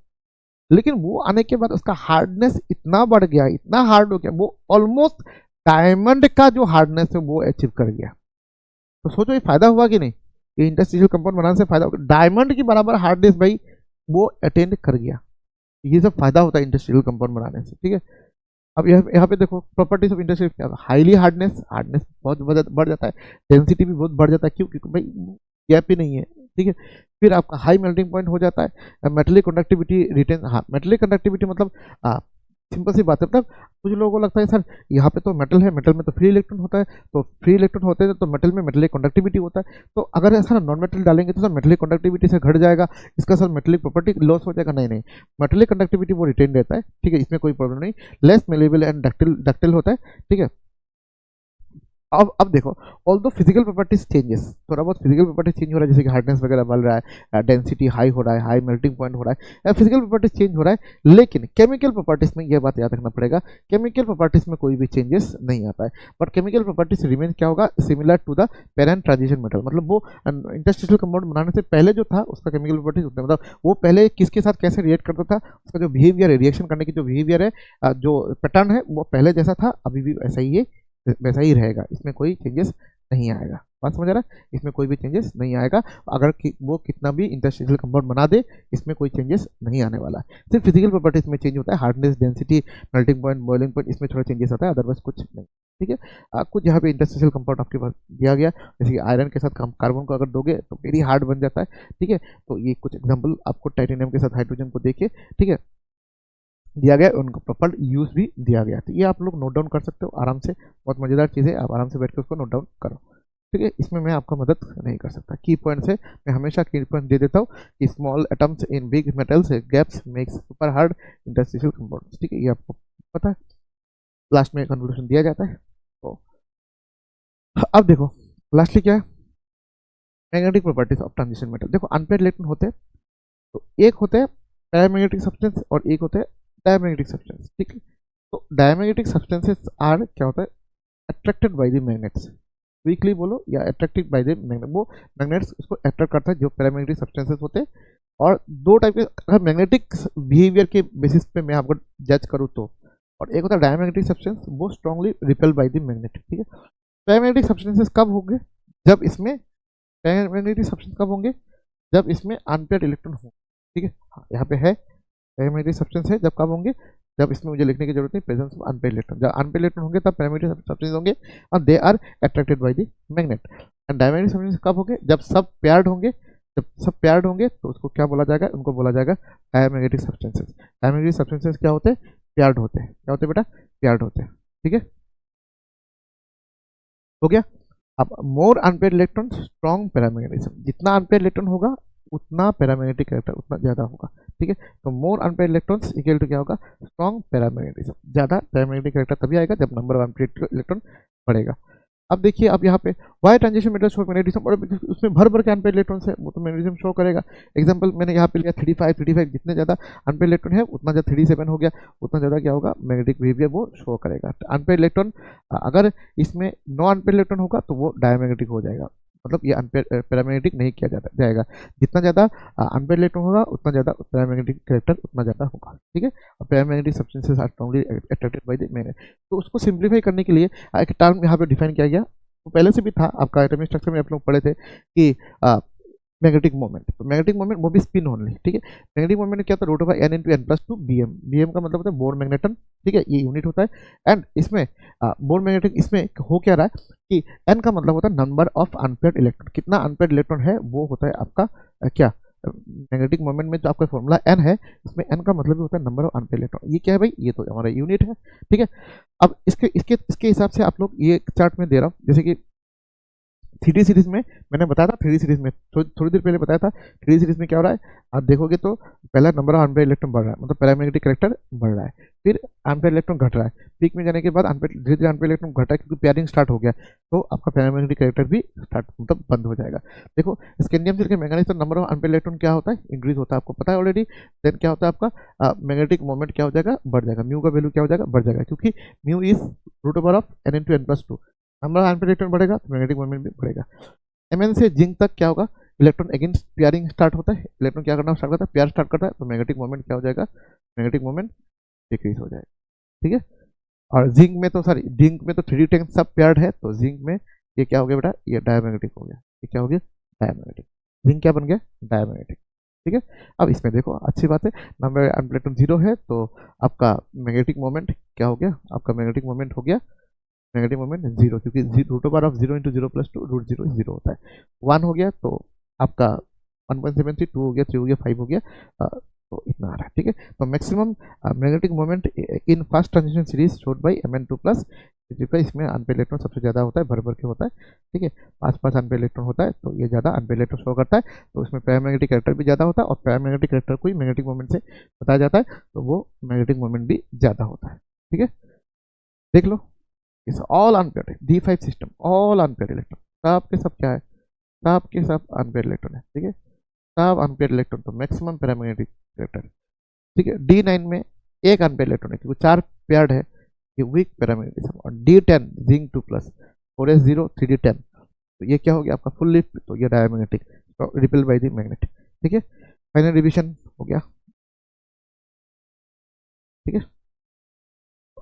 लेकिन वो आने के बाद उसका हार्डनेस इतना बढ़ गया, इतना हार्ड हो गया, वो ऑलमोस्ट डायमंड का जो हार्डनेस है वो अचीव कर गया। तो सोचो ये फायदा हुआ कि नहीं, ये इंडस्ट्रियल कंपाउंड बनाने से फायदा होगा, डायमंड की बराबर हार्डनेस भाई वो अटेंड कर गया। ये सब फायदा होता है इंडस्ट्रियल कंपाउंड बनाने से, ठीक है। अब यहाँ पे देखो प्रॉपर्टीज ऑफ इंडस्ट्रियल क्या, हाईली हार्डनेस बहुत बढ़ जाता है, डेंसिटी भी बहुत बढ़ जाता है, क्यों, क्योंकि भाई गैप ही नहीं है, ठीक है। फिर आपका हाई मेल्टिंग पॉइंट हो जाता है, मेटलिक कंडक्टिविटी रिटेन, हाँ मेटलिक कंडक्टिविटी मतलब सिंपल सी बात है, मतलब कुछ लोगों को लगता है सर यहाँ पे तो मेटल है, मेटल में तो फ्री इलेक्ट्रॉन होता है, तो फ्री इलेक्ट्रॉन होते हैं तो मेटल में मेटलिक कंडक्टिविटी होता है, तो अगर ऐसा नॉन मेटल डालेंगे तो सर मेटलिक कंडक्टिविटी से घट जाएगा, इसका सर मेटलिक प्रॉपर्टी लॉस हो जाएगा। नहीं नहीं, मेटलिक कंडक्टिविटी वो रिटेन रहता है, ठीक है, इसमें कोई प्रॉब्लम नहीं। लेस मेलेबल एंड डक्टिल होता है, ठीक है। अब देखो ऑल दो फिजिकल प्रॉपर्टीज चेंजेस, थोड़ा बहुत फिजिकल प्रॉपर्टीज चेंज हो रहा है, जैसे कि हार्डनेस वगैरह बढ़ रहा है, डेंसिटी हाई हो रहा है, हाई मेल्टिंग पॉइंट हो रहा है, फिजिकल प्रॉपर्टीज चेंज हो रहा है। लेकिन केमिकल प्रॉपर्टीज में यह बात याद रखना पड़ेगा, केमिकल प्रॉपर्टीज में कोई भी चेंजेस नहीं आता है, बट केमिकल प्रॉपर्टीज रिमेन क्या होगा, similar to the parent transition metal, मतलब वो इंटरस्टिशियल कंपाउंड बनाने से पहले जो था उसका केमिकल प्रॉपर्टीज होता है, मतलब वो पहले किसके साथ कैसे रिएक्ट करता था, उसका जो बिहेवियर है, रिएक्शन करने की जो बिहेवियर है, जो पैटर्न है, वो पहले जैसा था अभी भी वैसा ही रहेगा, इसमें कोई चेंजेस नहीं आएगा। बात समझ रहा है, इसमें कोई भी चेंजेस नहीं आएगा, अगर वो कितना भी इंटरस्टिशियल कंपाउंड बना दे इसमें कोई चेंजेस नहीं आने वाला है। सिर्फ फिजिकल प्रॉपर्टीज में चेंज होता है, hardness, density, melting point, boiling point, इसमें थोड़ा चेंजेस आता है, अदरवाइज कुछ नहीं, ठीक है। कुछ यहाँ पे इंटरस्टिशियल कंपाउंड आपके पास दिया गया, जैसे कि आयरन के साथ कार्बन को अगर दोगे तो वेरी हार्ड बन जाता है, ठीक है। तो ये कुछ एग्जाम्पल आपको टाइटेनियम के साथ हाइड्रोजन को देके, ठीक है, दिया गया, उनका प्रॉपर यूज भी दिया गया। तो ये आप लोग नोट डाउन कर सकते हो आराम से, बहुत मजेदार चीज़ है, आप आराम से बैठ के उसको नोट डाउन करो, ठीक है। इसमें मैं आपका मदद नहीं कर सकता। की पॉइंट्स है, मैं हमेशा की पॉइंट दे देता हूँ कि small atoms in big metals gaps makes super hard interstitial compounds, ठीक है, ये आपको पता है, लास्ट में कंक्लूजन दिया जाता है। तो अब देखो लास्टली क्या है, magnetic properties of transition metal. देखो अनपेयर्ड इलेक्ट्रॉन होते हैं, तो एक होते हैं पैरामैग्नेटिक सब्सटेंस और एक होते हैं डायमैग्नेटिक सब्सटेंस, ठीक है। तो डायमैग्नेटिक सब्सटेंसेस आर क्या होता है, attracted by the magnets, weekly बोलो या अट्रैक्टेड बाय द मैग्नेट, वो मैग्नेट्स उसको अट्रैक्ट करता है जो पैरामैग्नेटिक सब्सटेंसेस होते हैं। और दो टाइप के, अगर मैग्नेटिक बिहेवियर के बेसिस पे मैं आपको जज करूँ तो, और एक होता है डायमैग्नेटिक सब्सटेंस, वो strongly repel by the magnet, ठीक है। पैरामैग्नेटिक सब्सटेंसेस कब होंगे, जब इसमें पैरामैग्नेटिक सब्सटेंस कब होंगे, जब इसमें अनपेयर्ड इलेक्ट्रॉन हो, ठीक है। हाँ यहाँ पे है पैरामैग्नेटिक सब्सटेंस है, जब कब होंगे, जब इसमें मुझे लिखने की जरूरत नहीं, प्रेजेंस ऑफ अनपेयर्ड इलेक्ट्रॉन, जब अनपेयर्ड इलेक्ट्रॉन होंगे तब पैरामैग्नेटिक सब्सटेंस होंगे और they are attracted by the magnet. And diamagnetic substance कब होंगे, जब सब पेयर्ड होंगे, जब सब पेयर्ड होंगे तो उसको क्या बोला जाएगा, उनको बोला जाएगा डायमैग्नेटिक सब्सटेंसेस। डायमैग्नेटिक सब्सटेंसेस क्या होते हैं, पेयर्ड होते हैं। क्या होते हैं बेटा, पेयर्ड होते हैं। ठीक है, हो गया। अब मोर अनपेयर्ड इलेक्ट्रॉन स्ट्रॉन्ग पैरामैग्नेटिज्म, जितना अनपेयर्ड इलेक्ट्रॉन होगा उतना पैरामैग्नेटिक कैरेक्टर उतना ज़्यादा होगा। ठीक है, तो मोर अनपेयर्ड इलेक्ट्रॉन्स इक्वल टू क्या होगा, स्ट्रॉन्ग पैरामैग्नेटिज्म। ज़्यादा पैरामैग्नेटिक कैरेक्टर तभी आएगा जब नंबर ऑफ अनपेयर्ड इलेक्ट्रॉन बढ़ेगा। अब देखिए, अब यहाँ पे why transition metal show magnetism, और उसमें भर भर के अनपेयर्ड इलेक्ट्रॉन्स है, वो तो मैग्नेटिज्म शो करेगा। एग्जांपल मैंने यहाँ पे लिया 35, जितने ज़्यादा अनपेयर्ड इलेक्ट्रॉन है उतना ज़्यादा 37 हो गया, उतना ज़्यादा क्या होगा, मैग्नेटिक बिहेवियर वो शो करेगा। अनपेयर्ड इलेक्ट्रॉन अगर इसमें नो अनपेयर्ड इलेक्ट्रॉन होगा तो वो डायमैग्नेटिक हो जाएगा, मतलब ये अनपेयर्ड पैरामैग्नेटिक नहीं किया जाएगा। जितना ज़्यादा अनपेयर्ड इलेक्ट्रॉन होगा उतना ज़्यादा पैरामैग्नेटिक कैरेक्टर उतना ज़्यादा होगा। ठीक है, और paramagnetic substances are strongly attracted by the magnet. तो उसको सिंप्लीफाई करने के लिए एक टर्म यहाँ पे डिफाइन किया गया, तो पहले से भी था आपका एटॉमिक स्ट्रक्चर में, आप लोग पढ़े थे कि मैग्नेटिक मोमेंट। तो मैग्नेटिक मोमेंट वो भी स्पिन ओनली। ठीक है, मैग्नेटिक मोमेंट क्या होता है, root over n into n+2 bm। bm का मतलब होता है बोर मैग्नेटन। ठीक है, ये यूनिट होता है। एंड इसमें बोर मैग्नेटिक इसमें हो क्या रहा है कि n का मतलब होता है नंबर ऑफ अनपेयर्ड इलेक्ट्रॉन, कितना अनपेयर्ड इलेक्ट्रॉन है वो होता है आपका क्या मैग्नेटिक मोमेंट में जो आपका फॉर्मूला n है, इसमें n का मतलब होता है नंबर ऑफ अनपेयर्ड इलेक्ट्रॉन। ये क्या है भाई, ये तो हमारा यूनिट है। ठीक है, अब इसके इसके इसके हिसाब से आप लोग ये चार्ट में दे रहा हूँ, जैसे कि 3D सीरीज में मैंने बताया था, 3D सीरीज में थोड़ी देर पहले बताया था। 3D सीरीज में क्या हो रहा है, आप देखोगे तो पहला नंबर ऑफ अनपेयर्ड इलेक्ट्रॉन बढ़ रहा है, मतलब पैरामैग्नेटिक कैरेक्टर बढ़ रहा है, फिर अनपेयर्ड इलेक्ट्रॉन घट रहा है, पीक में जाने के बाद अनपेयर्ड धीरे धीरे अनपेयर्ड इलेक्ट्रॉन घटा है क्योंकि पेयरिंग स्टार्ट हो गया, तो आपका पैरामैग्नेटिक कैरेक्टर भी स्टार्ट मतलब बंद हो जाएगा। देखो स्कैंडियम स्टील के मैंगनीज तो नंबर ऑफ अनपेयर्ड इलेक्ट्रॉन क्या होता है, इंक्रीज होता है, आपको पता है ऑलरेडी। देन क्या होता है आपका मैग्नेटिक मोमेंट क्या हो जाएगा, बढ़ जाएगा, म्यू का वैल्यू क्या हो जाएगा, बढ़ जाएगा, क्योंकि mu is root over of n into n+2। Number of unpaired electron बढ़ेगा तो मैग्नेटिक मोमेंट भी बढ़ेगा। Mn से जिंक तक क्या होगा, इलेक्ट्रॉन अगेंस्ट पेयरिंग स्टार्ट होता है, इलेक्ट्रॉन क्या करना स्टार्ट करता है, पेयर स्टार्ट करता है, तो मैग्नेटिक मोमेंट क्या हो जाएगा, मैग्नेटिक मोमेंट डिक्रीज हो जाएगा। ठीक है, और जिंक में तो सॉरी जिंक में तो 3D10 सब पेयर्ड है, तो जिंक में ये क्या हो गया बेटा, ये डायमैग्नेटिक हो गया। ये क्या हो गया, डायमैग्नेटिक। जिंक क्या बन गया, डायमैग्नेटिक। ठीक है, अब इसमें देखो अच्छी बात है, नंबर अनपेयर्ड इलेक्ट्रॉन 0 है तो आपका मैग्नेटिक मोमेंट क्या हो गया, आपका मैग्नेटिक मोमेंट हो गया नेगेटिव मोमेंट 0, क्योंकि root over of 0 into 0+2 root 0 0 होता है। 1 हो गया तो आपका 1.73, 2 हो गया, 3 हो गया, 5 हो गया, तो इतना आ रहा है। ठीक है, तो maximum magnetic moment in first transition series showed by Mn2+। इसमें अनपेयर्ड इलेक्ट्रॉन सबसे ज़्यादा होता है, भर भर के होता है। ठीक है, 5 अनपेयर्ड इलेक्ट्रॉन होता है तो ये ज़्यादा अनपेयर्ड इलेक्ट्रॉन शो करता है, तो इसमें पैरामैग्नेटिक कैरेक्टर भी ज़्यादा होता है, और पैरामैग्नेटिक कैरेक्टर को ही मैग्नेटिक मोमेंट से बताया जाता है, तो वो मैग्नेटिक मोमेंट भी ज़्यादा होता है। ठीक है, देख लो इस all unpaired D5 system, all unpaired electron, सब के सब क्या है, सब के सब अनपेयर्ड इलेक्ट्रॉन है। ठीक है, सब अनपेयर्ड इलेक्ट्रॉन, तो मैक्सिमम पैरामैग्नेटिक कैरेक्टर। ठीक है, D9 में एक अनपेयर्ड इलेक्ट्रॉन है क्योंकि 4 पेयर्ड है, ये वीक पैरामैग्नेटिज्म। और D10 जिंक 2+, 4s0 3D10, तो ये क्या हो गया आपका फुल लिफ्ट, तो ये diamagnetic, repel by the magnet. ठीक है, फाइनल रिविजन हो गया। ठीक है,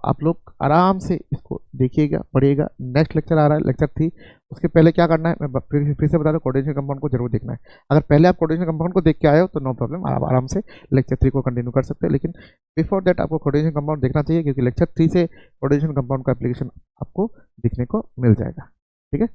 आप लोग आराम से इसको देखिएगा, पढ़िएगा। नेक्स्ट लेक्चर आ रहा है, लेक्चर 3। उसके पहले क्या करना है, मैं फिर से बता दूं, कोऑर्डिनेशन कंपाउंड को जरूर देखना है। अगर पहले आप कोऑर्डिनेशन कंपाउंड को देख के आए हो तो नो प्रॉब्लम, आप आराम से लेक्चर 3 को कंटिन्यू कर सकते हैं, लेकिन बिफोर दैट आपको कोऑर्डिनेशन कंपाउंड देखना चाहिए, क्योंकि लेक्चर 3 से कोऑर्डिनेशन कंपाउंड का एप्लीकेशन आपको दिखने को मिल जाएगा। ठीक है।